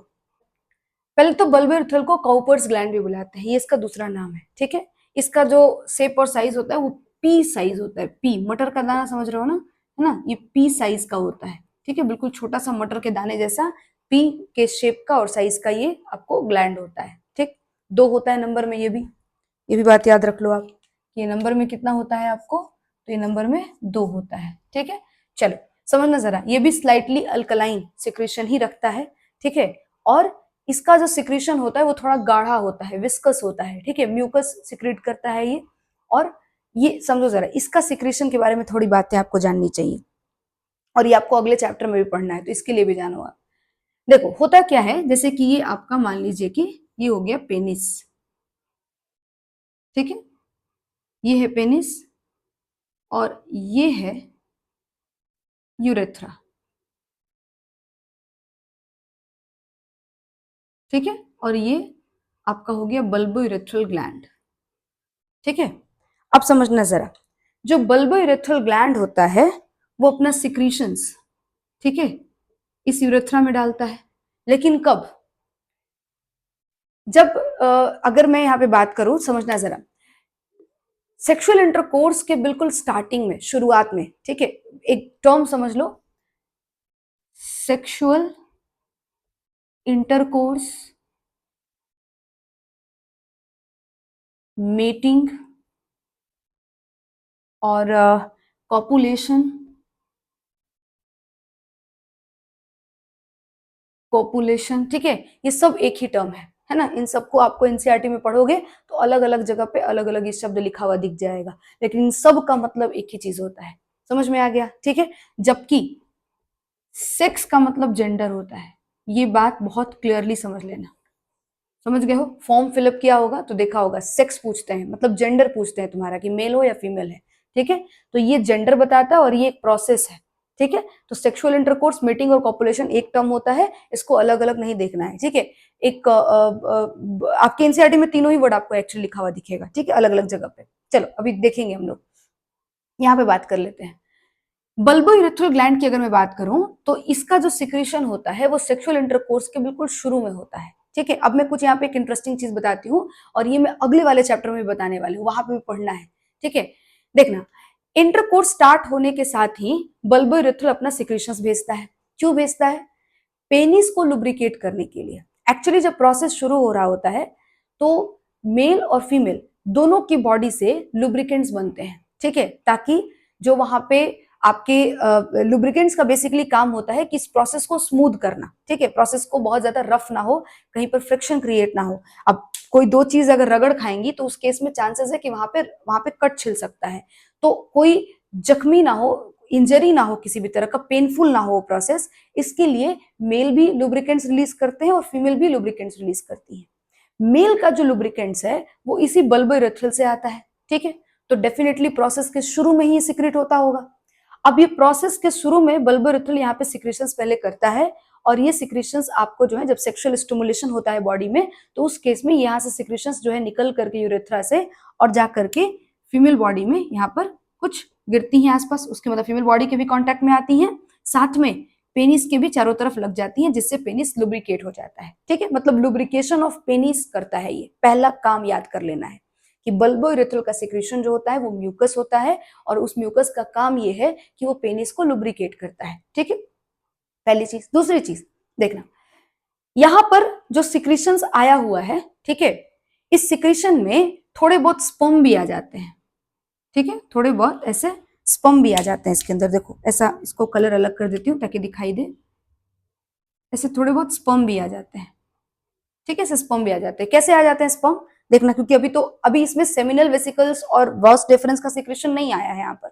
पहले तो बल्बो यूरेथ्रल को काउपर्स ग्लैंड भी बुलाते हैं, ये इसका दूसरा नाम है। ठीक है, इसका जो शेप और साइज होता है वो पी साइज होता है। पी मटर का दाना समझ रहे हो ना, है ना, ये पी साइज का होता है। ठीक है, बिल्कुल छोटा सा मटर के दाने जैसा पी के शेप का और साइज का ये आपको ग्लैंड होता है। ठीक, 2 होता है नंबर में, ये भी बात याद रख लो आप। ये नंबर में कितना होता है आपको, तो ये नंबर में 2 होता है। ठीक है, चलो समझना जरा, ये भी स्लाइटली अल्कलाइन सिक्रेशन ही रखता है। ठीक है, और इसका जो सिक्रेशन होता है वो थोड़ा गाढ़ा होता है, विस्कस होता है। ठीक है, म्यूकस सिक्रेट करता है ये। और ये समझो जरा, इसका सिक्रेशन के बारे में थोड़ी बातें आपको जाननी चाहिए, और ये आपको अगले चैप्टर में भी पढ़ना है, तो इसके लिए भी जानो आप। देखो होता क्या है, जैसे कि ये आपका मान लीजिए कि ये हो गया पेनिस। ठीक है, ये है पेनिस और ये है यूरेथ्रा। ठीक है, और ये आपका हो गया बल्बो यूरेथ्रल ग्लैंड। ठीक है, अब समझना जरा, जो बल्बो यूरेथ्रल ग्लैंड होता है वो अपना सिक्रीशंस, ठीक है, इस यूरेथ्रा में डालता है। लेकिन कब, जब अगर मैं यहाँ पे बात करूं, समझना जरा, सेक्सुअल इंटरकोर्स के बिल्कुल स्टार्टिंग में, शुरुआत में, ठीक है, एक टर्म समझ लो, सेक्सुअल इंटरकोर्स, मेटिंग और कॉपुलेशन, कॉपुलेशन, ठीक है, ये सब एक ही टर्म है ना। इन सबको आपको एनसीईआरटी में पढ़ोगे तो अलग अलग जगह पे अलग अलग ये शब्द लिखा हुआ दिख जाएगा, लेकिन इन सब का मतलब एक ही चीज होता है। समझ में आ गया, ठीक है। जबकि सेक्स का मतलब जेंडर होता है, ये बात बहुत क्लियरली समझ लेना। समझ गए हो, फॉर्म फिलअप किया होगा तो देखा होगा, सेक्स पूछते हैं मतलब जेंडर पूछते हैं तुम्हारा कि मेल हो या फीमेल है। ठीक है, तो ये जेंडर बताता है और ये एक प्रोसेस है। ठीक है, तो सेक्सुअल इंटरकोर्स, मीटिंग और कॉपुलेशन एक टर्म होता है, इसको अलग अलग नहीं देखना है। ठीक है, एक आपके एनसीईआरटी में तीनों ही वर्ड आपको एक्चुअली लिखा हुआ दिखेगा, ठीक है, अलग अलग जगह पे। चलो अभी देखेंगे हम लोग, यहाँ पे बात कर लेते हैं। बल्बो यूरेथ्रल ग्लैंड की अगर मैं बात करूं तो इसका जो सिक्रेशन होता है वो सेक्सुअल इंटरकोर्स के बिल्कुल शुरू में होता है। ठीक है, अब मैं कुछ यहाँ पे एक इंटरेस्टिंग चीज बताती हूँ, और ये मैं अगले वाले चैप्टर में बताने वाली हूँ, वहां पे भी पढ़ना है। ठीक है, देखना, इंटरकोर्स स्टार्ट होने के साथ ही बल्बो यूरेथ्रल अपना सिक्रेशंस भेजता है। क्यों भेजता है? पेनिस को लुब्रिकेट करने के लिए। एक्चुअली जब प्रोसेस शुरू हो रहा होता है तो मेल और फीमेल दोनों की बॉडी से लुब्रिकेंट्स बनते हैं। ठीक है, ताकि जो वहां पे आपके लुब्रिकेंट्स का बेसिकली काम होता है कि इस प्रोसेस को स्मूथ करना। ठीक है, प्रोसेस को बहुत ज्यादा रफ ना हो, कहीं पर फ्रिक्शन क्रिएट ना हो। अब कोई दो चीज अगर रगड़ खाएंगी तो उस केस में चांसेस है कि वहां पे कट छिल सकता है, तो कोई जख्मी ना हो, इंजरी ना हो, किसी भी तरह का पेनफुल ना हो प्रोसेस। इसके लिए मेल भी लुब्रिकेंट्स रिलीज करते हैं और फीमेल भी लुब्रिकेंट्स रिलीज करती है। मेल का जो लुब्रिकेंट्स है वो इसी बल्बो यूरेथ्रल से आता है। ठीक है, तो डेफिनेटली प्रोसेस के शुरू में ही सिक्रेट होता होगा। अब ये प्रोसेस के शुरू में बल्बो यूरेथ्रल यहाँ पे सिक्रेशंस पहले करता है, और ये सिक्रेशंस आपको जो है जब सेक्सुअल स्टिमुलेशन होता है बॉडी में, तो उस केस में यहाँ से सिक्रेशंस जो है निकल करके यूरेथ्रा से और जा करके फीमेल बॉडी में यहाँ पर कुछ गिरती हैं आसपास, उसके मतलब फीमेल बॉडी के भी कांटेक्ट में आती हैं, साथ में पेनिस के भी चारों तरफ लग जाती हैं, जिससे पेनिस लुब्रिकेट हो जाता है। ठीक है, मतलब लुब्रिकेशन ऑफ पेनिस करता है, ये पहला काम याद कर लेना है कि बल्बो यूरेथ्रल का सिक्रेशन जो होता है वो म्यूकस होता है, और उस म्यूकस का काम ये है कि वो पेनिस को लुब्रिकेट करता है। ठीक है, पहली चीज। दूसरी चीज देखना, यहां पर जो सिक्रेशंस आया हुआ है, ठीक है, इस सिक्रेशन में थोड़े बहुत स्पर्म भी आ जाते हैं। ठीक है, थोड़े बहुत ऐसे स्पर्म भी आ जाते हैं इसके अंदर। देखो ऐसा, इसको कलर अलग कर देती हूँ ताकि दिखाई दे, ऐसे थोड़े बहुत स्पर्म भी आ जाते हैं। ठीक है, ऐसे स्पर्म भी आ जाते हैं। कैसे आ जाते हैं स्पर्म, देखना, क्योंकि अभी इसमें सेमिनल वेसिकल्स और वास डिफरेंस का सिक्रेशन नहीं आया है यहाँ पर,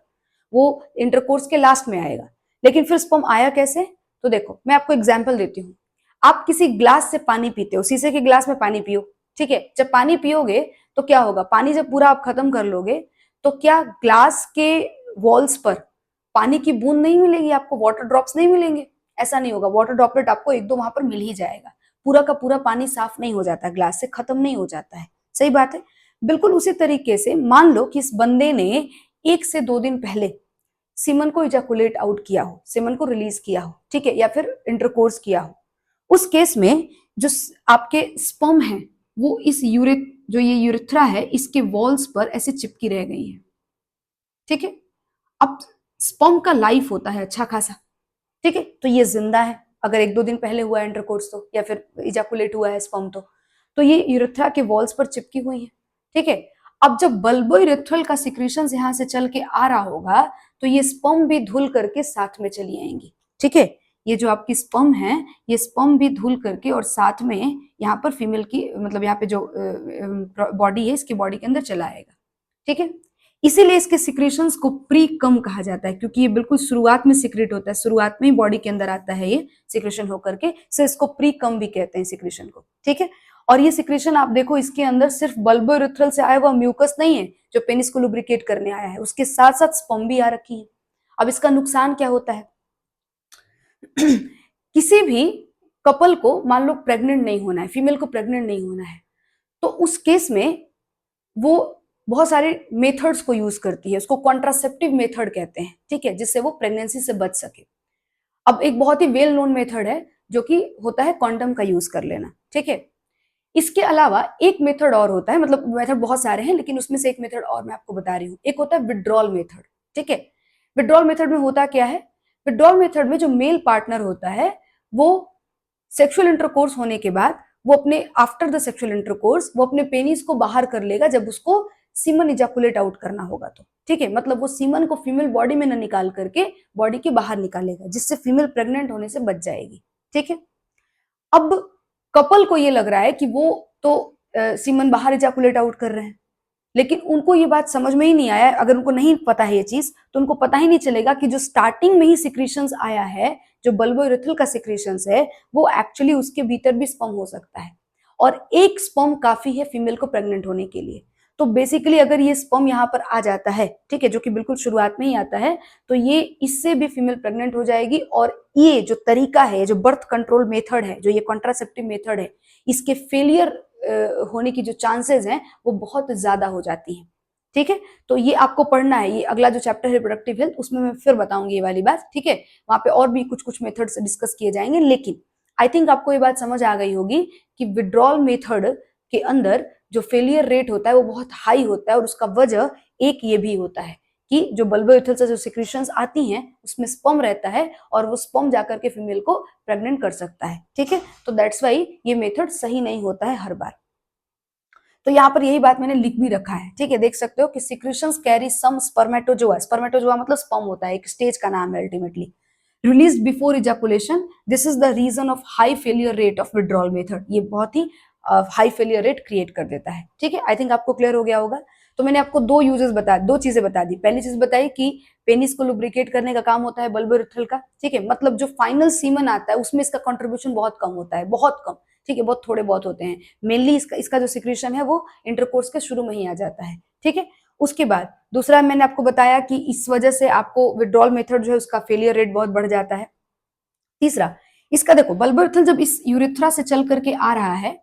वो इंटरकोर्स के लास्ट में आएगा। लेकिन फिर स्पर्म आया कैसे? तो देखो मैं आपको एग्जाम्पल देती हूँ। आप किसी ग्लास से पानी पीते हो, शीशे के ग्लास में पानी पियो, ठीक है। जब पानी पियोगे तो क्या होगा, पानी जब पूरा आप खत्म कर लोगे तो क्या ग्लास के वॉल्स पर पानी की बूंद नहीं मिलेगी आपको, वाटर ड्रॉप्स नहीं मिलेंगे? ऐसा नहीं होगा, वाटर ड्रॉपलेट आपको एक दो वहां पर मिल ही जाएगा। पूरा का पूरा पानी साफ नहीं हो जाता, ग्लास से खत्म नहीं हो जाता है। सही बात है। बिल्कुल उसी तरीके से मान लो कि इस बंदे ने 1 से 2 दिन पहले सीमन को इजैकुलेट आउट किया हो, सीमन को रिलीज किया हो, ठीक है, या फिर इंटरकोर्स किया हो। उस केस में जो आपके स्पर्म है वो इस जो ये यूरेथ्रा है इसके वॉल्स पर ऐसे चिपकी रह गई है, ठीक है। अब स्पर्म का लाइफ होता है अच्छा खासा, ठीक है, तो ये जिंदा है। अगर 1-2 दिन पहले हुआ है इंटरकोर्स तो, या फिर इजैकुलेट हुआ है स्पर्म तो ये यूरेथ्रा के वॉल्स पर चिपकी हुई है, ठीक है। अब जब बल्बो यूरेथ्रल का सिक्रीशंस यहां से चल के आ रहा होगा तो ये स्पर्म भी धुल करके साथ में चली आएंगी, ठीक है। ये जो आपकी स्पर्म है ये स्पर्म भी धुल करके और साथ में यहाँ पर फीमेल की मतलब यहाँ पे जो बॉडी है इसकी बॉडी के अंदर चला आएगा, ठीक है। इसीलिए इसके सिक्रेशंस को प्री कम कहा जाता है, क्योंकि ये बिल्कुल शुरुआत में सिक्रेट होता है, शुरुआत में ही बॉडी के अंदर आता है ये सिक्रेशन होकर के, सो इसको प्री कम भी कहते हैं सिक्रेशन को, ठीक है। और ये सिक्रेशन आप देखो इसके अंदर सिर्फ बल्बो यूरेथ्रल से आया हुआ म्यूकस नहीं है जो पेनिस को लुब्रिकेट करने आया है, उसके साथ साथ स्पर्म भी आ रखी है। अब इसका नुकसान क्या होता है किसी भी कपल को मान लो प्रेग्नेंट नहीं होना है, फीमेल को प्रेग्नेंट नहीं होना है, तो उस केस में वो बहुत सारे मेथड्स को यूज करती है, उसको कॉन्ट्रासेप्टिव मेथड कहते हैं, ठीक है, जिससे वो प्रेगनेंसी से बच सके। अब एक बहुत ही वेल नोन मेथड है जो कि होता है कॉन्डम का यूज कर लेना, ठीक है। इसके अलावा एक मेथड और होता है, मतलब मेथड बहुत सारे हैं लेकिन उसमें से एक मेथड और मैं आपको बता रही हूँ, एक होता है विड्रॉल मेथड, ठीक है। विड्रॉल मेथड में होता क्या है, विड्रॉल मेथड में जो मेल पार्टनर होता है वो सेक्सुअल इंटरकोर्स होने के बाद वो अपने आफ्टर द सेक्सुअल इंटरकोर्स वो अपने पेनिस को बाहर कर लेगा जब उसको सीमन इजैकुलेट आउट करना होगा तो, ठीक है। मतलब वो सीमन को फीमेल बॉडी में न निकाल करके बॉडी के बाहर निकालेगा, जिससे फीमेल प्रेग्नेंट होने से बच जाएगी, ठीक है। अब कपल को ये लग रहा है कि वो तो सीमन बाहर इजैकुलेट आउट कर रहे हैं, लेकिन उनको ये बात समझ में ही नहीं आया, अगर उनको नहीं पता है ये चीज तो उनको पता ही नहीं चलेगा कि जो स्टार्टिंग में ही सिक्रीशंस आया है, जो बल्बो यूरेथ्रल का सिक्रीशंस है, वो एक्चुअली उसके भीतर भी स्पर्म हो सकता है, और एक स्पर्म काफी है फीमेल को प्रेग्नेंट होने के लिए। तो बेसिकली अगर ये स्पर्म यहाँ पर आ जाता है, ठीक है, जो कि बिल्कुल शुरुआत में ही आता है, तो ये इससे भी फीमेल प्रेग्नेंट हो जाएगी। और ये जो तरीका है, जो बर्थ कंट्रोल मेथड है, जो ये कॉन्ट्रासेप्टिव मेथड है, इसके फेलियर होने की जो चांसेस हैं वो बहुत ज्यादा हो जाती हैं, ठीक है। तो ये आपको पढ़ना है, ये अगला जो चैप्टर है रिप्रोडक्टिव हेल्थ उसमें मैं फिर बताऊंगी ये वाली बात, ठीक है। वहां पे और भी कुछ कुछ मेथड्स डिस्कस किए जाएंगे, लेकिन आई थिंक आपको ये बात समझ आ गई होगी कि विड्रॉल मेथड के अंदर जो फेलियर रेट होता है वो बहुत हाई होता है, और उसका वजह एक ये भी होता है कि जो बल्बो यूरेथ्रल से जो सिक्रीशंस आती हैं उसमें स्पर्म रहता है और वो स्पर्म जाकर के फीमेल को प्रेग्नेंट कर सकता है, ठीक है। तो दैट्स वाई ये मेथड सही नहीं होता है हर बार। तो यहाँ पर यही बात मैंने लिख भी रखा है, ठीक है, देख सकते हो कि secretions carry some spermatozoa, spermatozoa मतलब स्पर्म होता है, एक स्टेज का नाम है ultimately, release before ejaculation, this is the reason of high failure rate of withdrawal method. ये बहुत ही हाई फेलियर रेट क्रिएट कर देता है, ठीक है। आई थिंक आपको क्लियर हो गया होगा। तो मैंने आपको दो चीजें बता दी। पहली चीज बताई कि पेनिस को लुब्रिकेट करने का काम होता है बल्बो यूरेथ्रल का, ठीक है, मतलब जो फाइनल सीमन आता है उसमें इसका कंट्रीब्यूशन बहुत कम होता है, बहुत कम, ठीक है, बहुत थोड़े बहुत होते हैं। मेनली इसका जो सिक्रीशन है वो इंटरकोर्स के शुरू में ही आ जाता है, ठीक है। उसके बाद दूसरा मैंने आपको बताया कि इस वजह से आपको विड्रॉल मेथड जो है उसका फेलियर रेट बहुत बढ़ जाता है। तीसरा, इसका देखो बल्बो यूरेथ्रल जब इस यूरेथ्रा से चल करके आ रहा है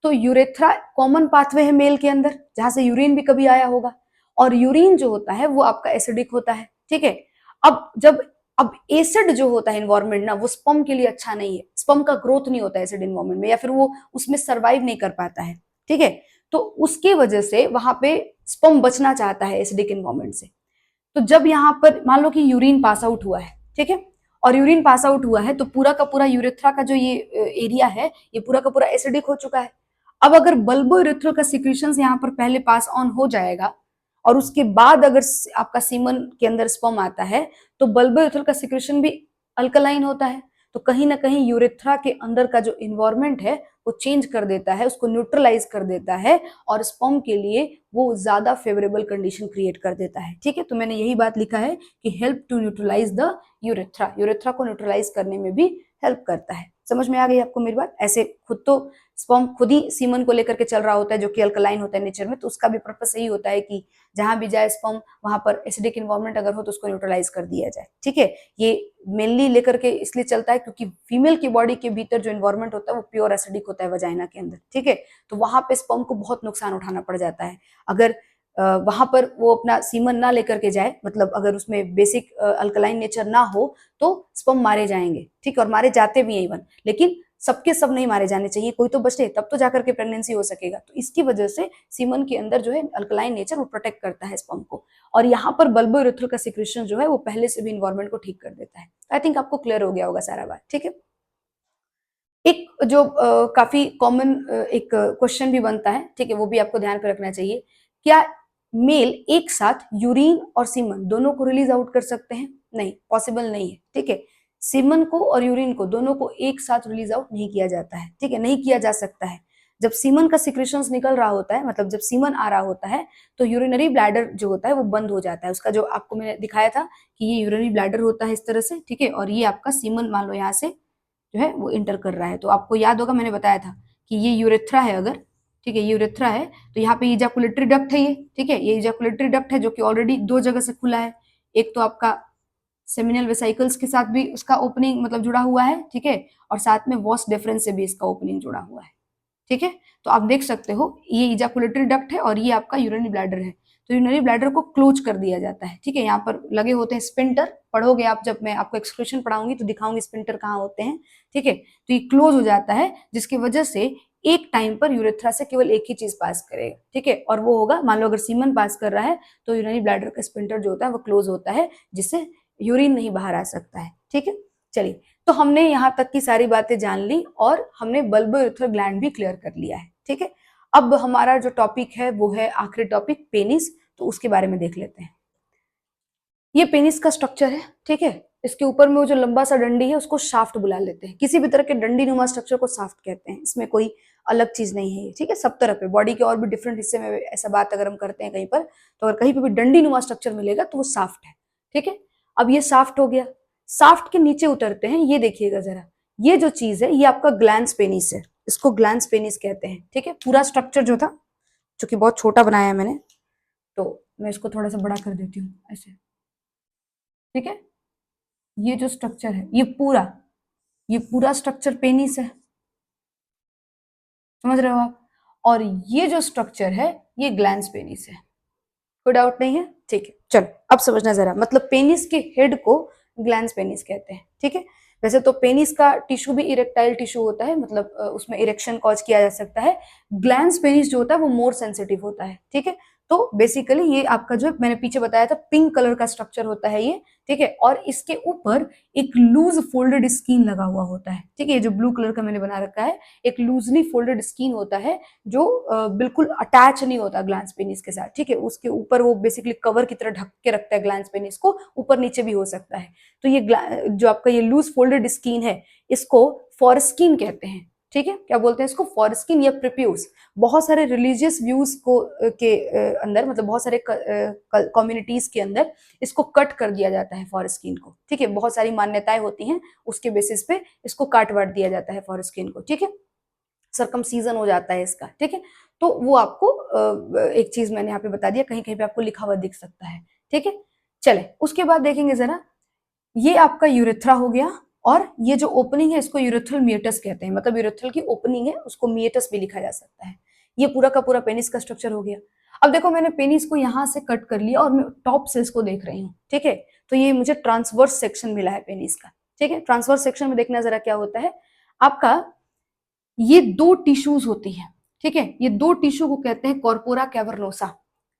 तो यूरेथ्रा कॉमन पाथवे है मेल के अंदर जहां से यूरिन भी कभी आया होगा, और यूरिन जो होता है वो आपका एसिडिक होता है, ठीक है। अब एसिड जो होता है इन्वायरमेंट ना, वो स्पर्म के लिए अच्छा नहीं है, स्पर्म का ग्रोथ नहीं होता है एसिड इन्वायरमेंट में, या फिर वो उसमें सर्वाइव नहीं कर पाता है, ठीक है। तो उसके वजह से वहां पे स्पर्म बचना चाहता है एसिडिक इन्वायरमेंट से। तो जब यहाँ पर मान लो कि यूरिन पास आउट हुआ है, ठीक है, और यूरिन पास आउट हुआ है तो पूरा का पूरा यूरेथ्रा का जो ये एरिया है ये पूरा का पूरा एसिडिक हो चुका है। अब अगर बल्बो यूरेथ्रल का सिक्रीशन यहाँ पर पहले पास ऑन हो जाएगा और उसके बाद अगर आपका सीमन के अंदर स्पर्म आता है तो बल्बो यूरेथ्रल का सिक्रीशन भी अल्कलाइन होता है, तो कहीं ना कहीं यूरेथ्रा के अंदर का जो इन्वायरमेंट है वो चेंज कर देता है, उसको न्यूट्रलाइज कर देता है और स्पर्म के लिए वो ज्यादा फेवरेबल कंडीशन क्रिएट कर देता है। ठीक है, तो मैंने यही बात लिखा है कि help to neutralise the urethra, urethra को न्यूट्रलाइज करने में भी हेल्प करता है। समझ में आ गई आपको मेरी बात? ऐसे खुद तो स्पर्म खुद ही सीमन को लेकर के चल रहा होता है जो कि अल्कलाइन होता है नेचर में, तो उसका भी पर्पस यही होता है कि जहां भी जाए स्पर्म वहां पर एसिडिक इन्वायरमेंट अगर हो तो उसको न्यूट्रलाइज कर दिया जाए। ठीक है, ये मेनली लेकर के इसलिए चलता है क्योंकि फीमेल की बॉडी के भीतर जो इन्वायरमेंट होता है वो प्योर एसिडिक होता है वजाइना के अंदर। ठीक है, तो वहां पे स्पर्म को बहुत नुकसान उठाना पड़ जाता है अगर वहां पर वो अपना सीमन ना लेकर के जाए, मतलब अगर उसमें बेसिक अल्कलाइन नेचर ना हो तो स्पर्म मारे जाएंगे। ठीक है, और मारे जाते भी हैं इवन, लेकिन सबके सब नहीं मारे जाने चाहिए, कोई तो बचे तब तो जाकर के प्रेगनेंसी हो सकेगा। तो इसकी वजह से सीमन के अंदर जो है अल्कलाइन नेचर वो प्रोटेक्ट करता है स्पर्म को, और यहाँ पर बल्बो यूरेथ्रल का सिक्रेशन जो है वो पहले से भी इन्वायरमेंट को ठीक कर देता है। आई थिंक आपको क्लियर हो गया होगा सारा बात। ठीक है, एक जो काफी कॉमन एक क्वेश्चन भी बनता है, ठीक है, वो भी आपको ध्यान पे रखना चाहिए। क्या मेल एक साथ यूरिन और सीमन दोनों को रिलीज आउट कर सकते हैं? नहीं, पॉसिबल नहीं है। ठीक है, सीमन को और यूरिन को दोनों को एक साथ रिलीज आउट नहीं किया जाता है। ठीक है, नहीं किया जा सकता है। जब सीमन का सिक्रेशंस निकल रहा होता है, मतलब जब सीमन आ रहा होता है, तो यूरिनरी ब्लैडर जो होता है वो बंद हो जाता है। उसका जो आपको मैंने दिखाया था कि ये यूरिनरी ब्लैडर होता है इस तरह से। ठीक है, और ये आपका सीमन मान लो यहाँ से जो है वो इंटर कर रहा है। तो आपको याद होगा मैंने बताया था कि ये यूरेथ्रा है अगर, ठीक है, ये यूरेथ्रा है, तो यहाँ पे इजाकुलेटरी डक्ट है ये। ठीक है, ये इजाकुलेटरी डक्ट है जो कि ऑलरेडी दो जगह से खुला है। एक तो आपका सेमिनल वेसाइकल्स के साथ भी उसका ओपनिंग मतलब जुड़ा हुआ है। ठीक है, और साथ में वॉस डिफरेंस से भी इसका ओपनिंग जुड़ा हुआ है। ठीक है, तो आप देख सकते हो ये इजाकुलेटरी डक्ट है और ये आपका यूरिनरी ब्लैडर है। तो यूरिनरी ब्लैडर को क्लोज कर दिया जाता है। ठीक है, यहाँ पर लगे होते हैं स्पिंटर, पढ़ोगे आप, जब मैं आपको एक्सक्रीशन पढ़ाऊंगी तो दिखाऊंगी स्पिंटर कहाँ होते हैं। ठीक है, तो ये क्लोज हो जाता है जिसकी वजह से एक टाइम पर यूरेथ्रा से केवल एक ही चीज पास करेगा। ठीक है, और वो होगा, मान लो अगर सीमन पास कर रहा है तो यूरिनरी ब्लैडर का स्पिंटर जो होता है वो क्लोज होता है, जिससे यूरिन नहीं बाहर आ सकता है। ठीक है, चलिए, तो हमने यहाँ तक की सारी बातें जान ली और हमने बल्बो यूरेथ्रल ग्लैंड भी क्लियर कर लिया है। ठीक है, अब हमारा जो टॉपिक है वो है आखिरी टॉपिक पेनिस, तो उसके बारे में देख लेते हैं। ये पेनिस का स्ट्रक्चर है। ठीक है, इसके ऊपर में वो जो लंबा सा डंडी है उसको शाफ्ट बुला लेते हैं। किसी भी तरह के डंडी नुमा स्ट्रक्चर को शाफ्ट कहते हैं, इसमें कोई अलग चीज नहीं है। ठीक है, सब तरह पे बॉडी के और भी डिफरेंट हिस्से में ऐसा बात अगर हम करते हैं कहीं पर, तो अगर कहीं पर भी डंडी नुमा स्ट्रक्चर मिलेगा तो वो शाफ्ट है। ठीक है, अब ये शाफ्ट हो गया, शाफ्ट के नीचे उतरते हैं, ये देखिएगा जरा, ये जो चीज है ये आपका ग्लैंस पेनिस है, इसको ग्लैंस पेनिस कहते हैं। ठीक है, पूरा स्ट्रक्चर जो था, जो कि बहुत छोटा बनाया है मैंने, तो मैं इसको थोड़ा सा बड़ा कर देती हूँ ऐसे। ठीक है, ये जो स्ट्रक्चर है ये पूरा स्ट्रक्चर पेनिस है, समझ रहे हो आप? और ये जो स्ट्रक्चर है ये ग्लैंस पेनिस है, कोई डाउट नहीं है? ठीक है, चलो अब समझना जरा, मतलब पेनिस के हेड को ग्लैंस पेनिस कहते हैं। ठीक है, वैसे तो पेनिस का टिश्यू भी इरेक्टाइल टिश्यू होता है, मतलब उसमें इरेक्शन कॉज किया जा सकता है। ग्लैंस पेनिस जो होता है वो मोर सेंसिटिव होता है। ठीक है, तो बेसिकली ये आपका जो मैंने पीछे बताया था पिंक कलर का स्ट्रक्चर होता है ये। ठीक है, और इसके ऊपर एक लूज फोल्डेड स्किन लगा हुआ होता है। ठीक है, जो ब्लू कलर का मैंने बना रखा है, एक लूजली फोल्डेड स्किन होता है जो बिल्कुल अटैच नहीं होता ग्लैंस पेनिस के साथ। ठीक है, उसके ऊपर वो बेसिकली कवर की तरह ढक के रखता है ग्लैंस पेनिस को, ऊपर नीचे भी हो सकता है। तो ये जो आपका ये लूज फोल्डेड स्किन है इसको फॉरस्किन कहते हैं। ठीक है, क्या बोलते हैं इसको? फॉरस्किन या प्रिप्यूस। बहुत सारे रिलीजियस व्यूज को के अंदर, मतलब बहुत सारे कम्युनिटीज के अंदर इसको कट कर दिया जाता है फॉरस्किन को। ठीक है, बहुत सारी मान्यताएं होती हैं, उसके बेसिस पे इसको काट वाट दिया जाता है फॉरस्किन को। ठीक है, सर्कमसीजन हो जाता है इसका। ठीक है, तो वो आपको एक चीज मैंने यहाँ पे बता दिया, कहीं कहीं पे आपको लिखा हुआ दिख सकता है। ठीक है, चले उसके बाद देखेंगे जरा, ये आपका यूरेथ्रा हो गया, और ये जो ओपनिंग है इसको यूरेथ्रल मिएटस कहते हैं, मतलब यूरेथ्रल की ओपनिंग है उसको मिएटस भी लिखा जा सकता है। ये पूरा का पूरा पेनिस का स्ट्रक्चर हो गया। अब देखो मैंने पेनिस को यहाँ से कट कर लिया और मैं टॉप से इसको देख रही हूँ। ठीक है, तो ये मुझे ट्रांसवर्स सेक्शन मिला है पेनिस का। ठीक है, ट्रांसवर्स सेक्शन में देखना जरा क्या होता है आपका, ये दो टिश्यूज होती हैं। ठीक है, ये दो टिश्यू को कहते हैं कॉर्पोरा कैवर्नोसा।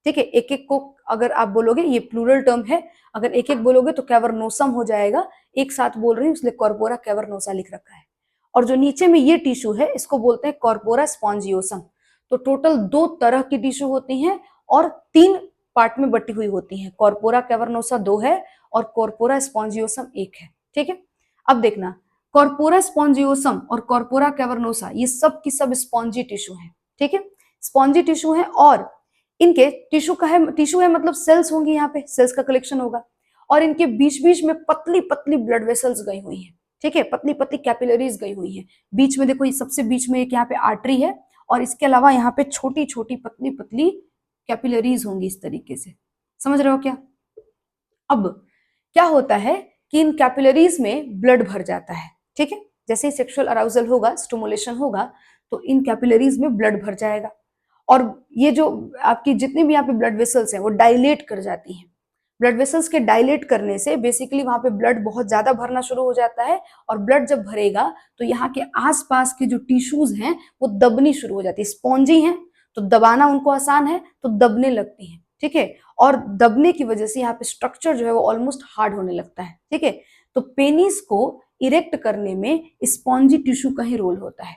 ठीक है, एक एक को अगर आप बोलोगे, ये प्लूरल टर्म है, अगर एक एक बोलोगे तो कैवर्नोसम हो जाएगा, एक साथ बोल रही हूँ इसलिए कॉर्पोरा कैवर्नोसा लिख रखा है। और जो नीचे में ये टिश्यू है इसको बोलते हैं कॉर्पोरा स्पॉन्जियोसम। तो टोटल दो तरह की टिश्यू होती हैं और तीन पार्ट में बटी हुई होती हैं। कॉर्पोरा कैवर्नोसा दो है और कॉर्पोरा स्पॉन्जियोसम एक है। ठीक है, अब देखना, कॉर्पोरा स्पॉन्जियोसम और कॉर्पोरा कैवर्नोसा ये सब की सब स्पॉन्जी टिश्यू है, ठीक है, स्पॉन्जी टिश्यू है। और इनके टिश्यू है मतलब सेल्स होंगी, यहाँ पे सेल्स का कलेक्शन होगा, और इनके बीच बीच में पतली पतली ब्लड वेसल्स गई हुई हैं, ठीक है, पतली पतली कैपिलरीज गई हुई हैं। बीच में देखो, सबसे बीच में एक यहाँ पे आर्टरी है, और इसके अलावा यहाँ पे छोटी छोटी पतली पतली कैपिलरीज होंगी इस तरीके से, समझ रहे हो क्या। अब क्या होता है कि इन कैपिलरीज में ब्लड भर जाता है, ठीक है, जैसे ही सेक्सुअल अराउजल होगा, स्टिमुलेशन होगा, तो इन कैपिलरीज में ब्लड भर जाएगा, और ये जो आपकी जितनी भी यहाँ पे ब्लड वेसल्स हैं वो डायलेट कर जाती हैं। ब्लड वेसल्स के डायलेट करने से बेसिकली वहां पे ब्लड बहुत ज्यादा भरना शुरू हो जाता है, और ब्लड जब भरेगा तो यहाँ के आसपास के जो टिश्यूज हैं वो दबनी शुरू हो जाती है। स्पॉन्जी हैं तो दबाना उनको आसान है, तो दबने लगती हैं, ठीक है, और दबने की वजह से यहाँ पे स्ट्रक्चर जो है वो ऑलमोस्ट हार्ड होने लगता है, ठीक है। तो पेनिस को इरेक्ट करने में स्पॉन्जी टिश्यू का ही रोल होता है,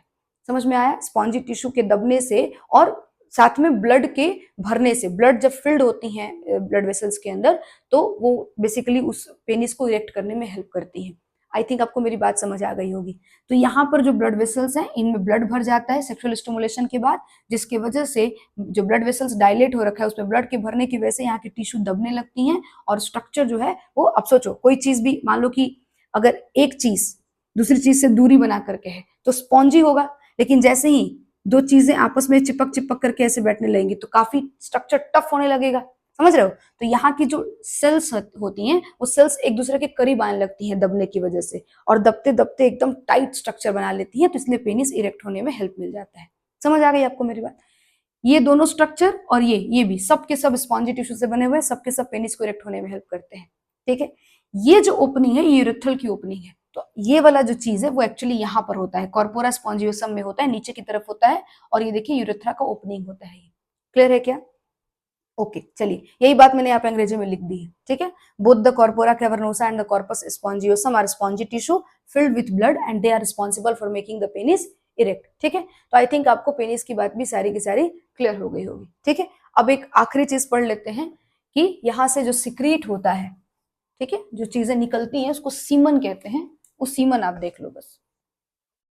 समझ में आया, स्पॉन्जी टिश्यू के दबने से और साथ में ब्लड के भरने से, ब्लड जब फिल्ड होती हैं ब्लड वेसल्स के अंदर, तो वो बेसिकली उस पेनिस को इरेक्ट करने में हेल्प करती हैं। आई थिंक आपको मेरी बात समझ आ गई होगी। तो यहाँ पर जो ब्लड वेसल्स हैं इनमें ब्लड भर जाता है सेक्सुअल स्टिमुलेशन के बाद, जिसकी वजह से जो ब्लड वेसल्स डायलेट हो रखा है उसमें ब्लड के भरने की वजह से यहाँ की टिश्यू दबने लगती हैं, और स्ट्रक्चर जो है वो, अब सोचो कोई चीज भी, मान लो कि अगर एक चीज दूसरी चीज से दूरी बना करके है तो स्पॉन्जी होगा, लेकिन जैसे ही दो चीजें आपस में चिपक चिपक करके ऐसे बैठने लगेंगी तो काफी स्ट्रक्चर टफ होने लगेगा, समझ रहे हो। तो यहाँ की जो सेल्स होती हैं वो सेल्स एक दूसरे के करीब आने लगती हैं दबने की वजह से, और दबते दबते एकदम टाइट स्ट्रक्चर बना लेती हैं, तो इसलिए पेनिस इरेक्ट होने में हेल्प मिल जाता है। समझ आ गई आपको मेरी बात। ये दोनों स्ट्रक्चर और ये भी सब के सब स्पॉन्जी टिश्यू से बने हुए, सबके सब पेनिस को इरेक्ट होने में हेल्प करते हैं, ठीक है। ये जो ओपनिंग है ये यूरेथ्रल की ओपनिंग है, तो ये वाला जो चीज है वो एक्चुअली यहाँ पर होता है, कॉर्पोरा स्पॉन्जियोसम में होता है, नीचे की तरफ होता है, और ये देखिए यूरेथ्रा का ओपनिंग होता है। क्लियर है क्या। ओके चलिए, यही बात मैंने यहाँ पे अंग्रेजी में लिख दी है, ठीक है। Both the corpora cavernosa and the corpus spongiosum are spongy tissue filled with blood and they are responsible for making the penis erect, ठीक है। तो आई थिंक आपको पेनिस की बात भी सारी की सारी क्लियर हो गई होगी, ठीक है। अब एक आखिरी चीज पढ़ लेते हैं कि यहाँ से जो सिक्रीट होता है, ठीक है, जो चीजें निकलती हैं उसको सीमन कहते हैं, उस सीमन आप देख लो बस,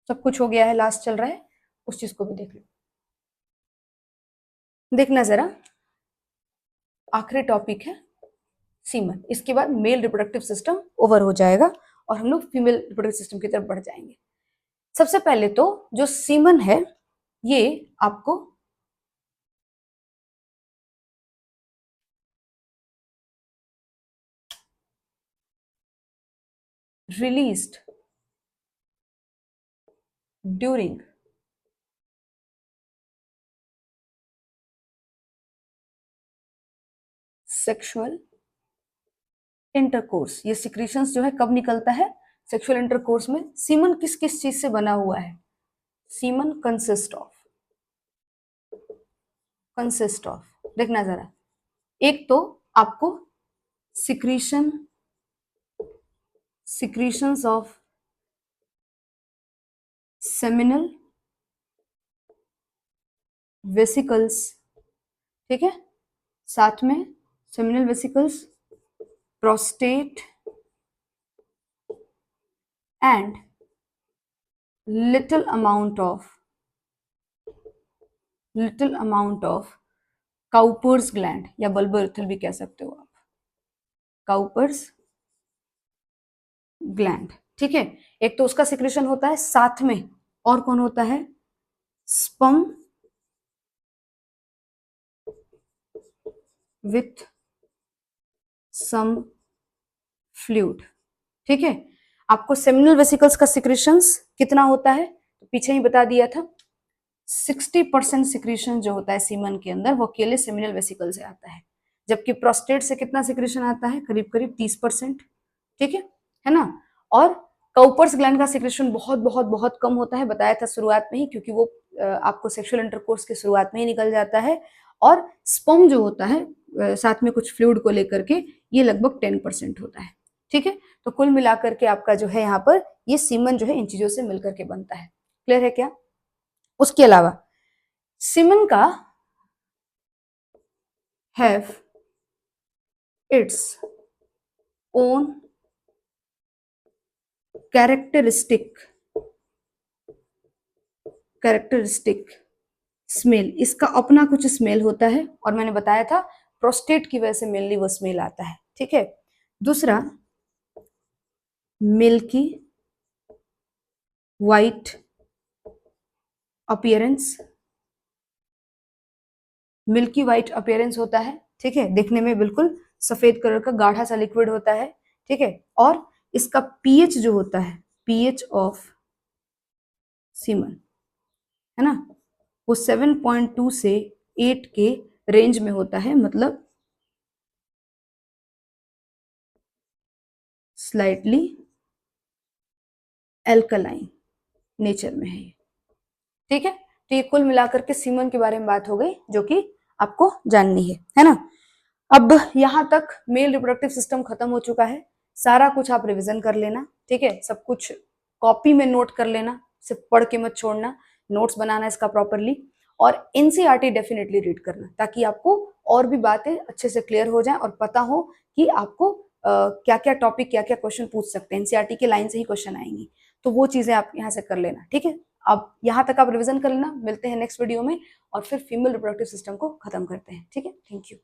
सब कुछ हो गया है, लास्ट चल रहा है, उस चीज को भी देख लो। देखना जरा, आखिरी टॉपिक है सीमन, इसके बाद मेल रिप्रोडक्टिव सिस्टम ओवर हो जाएगा और हम लोग फीमेल रिप्रोडक्टिव सिस्टम की तरफ बढ़ जाएंगे। सबसे पहले तो जो सीमन है ये आपको रिलीज्ड ड्यूरिंग सेक्सुअल इंटरकोर्स, ये सिक्रीशंस जो है कब निकलता है, सेक्सुअल इंटरकोर्स में। सीमन किस किस चीज से बना हुआ है, सीमन कंसिस्ट ऑफ देखना जरा, एक तो आपको सिक्रीशंस ऑफ सेमिनल वेसिकल्स, ठीक है, साथ में seminal vesicles, prostate and little amount of Cowper's gland या बल्बोरेथल भी कह सकते हो आप, काउपर्स ग्लैंड, ठीक है। एक तो उसका सिक्रेशन होता है, साथ में और कौन होता है, स्पर्म विथ सम फ्लूइड, ठीक है। आपको सेमिनल वेसिकल्स का सिक्रेशंस कितना होता है, तो पीछे ही बता दिया था, 60% सिक्रेशन जो होता है सीमन के अंदर वो अकेले सेमिनल वेसिकल से आता है, जबकि प्रोस्टेट से कितना सिक्रेशन आता है, करीब करीब 30%, ठीक है ना। और काउपर्स ग्लैंड का सिक्रेशन बहुत बहुत बहुत कम होता है, बताया था शुरुआत में ही, क्योंकि वो आपको सेक्सुअल इंटरकोर्स के शुरुआत में ही निकल जाता है। और स्पर्म जो होता है साथ में कुछ फ्लूइड को लेकर के, ये लगभग 10% होता है, ठीक है। तो कुल मिलाकर के आपका जो है यहाँ पर ये सीमन जो है इन चीजों से मिलकर के बनता है। क्लियर है क्या। उसके अलावा सीमन का have its own characteristic smell, इसका अपना कुछ स्मेल होता है और मैंने बताया था प्रोस्टेट की वजह से मेनली वो स्मेल आता है, ठीक है। दूसरा milky white appearance, milky white appearance होता है, ठीक है, दिखने में बिल्कुल सफेद कलर का गाढ़ा सा लिक्विड होता है, ठीक है। और इसका पीएच जो होता है, पीएच ऑफ सीमन, है ना, वो 7.2 से 8 के रेंज में होता है, मतलब स्लाइटली एल्कलाइन नेचर में है, ठीक है। तो ये कुल मिलाकर के सीमन के बारे में बात हो गई जो कि आपको जाननी है ना। अब यहां तक मेल रिप्रोडक्टिव सिस्टम खत्म हो चुका है, सारा कुछ आप रिवीजन कर लेना, ठीक है, सब कुछ कॉपी में नोट कर लेना, सिर्फ पढ़ के मत छोड़ना, नोट्स बनाना इसका प्रॉपरली, और एनसीईआरटी डेफिनेटली रीड करना ताकि आपको और भी बातें अच्छे से क्लियर हो जाए और पता हो कि आपको क्या क्या टॉपिक क्या क्या क्वेश्चन पूछ सकते हैं, एनसीईआरटी के लाइन से ही क्वेश्चन आएंगे, तो वो चीजें आप यहाँ से कर लेना, ठीक है। अब यहाँ तक आप रिवीजन कर लेना, मिलते हैं नेक्स्ट वीडियो में और फिर फीमेल रिप्रोडक्टिव सिस्टम को खत्म करते हैं, ठीक है। Thank you.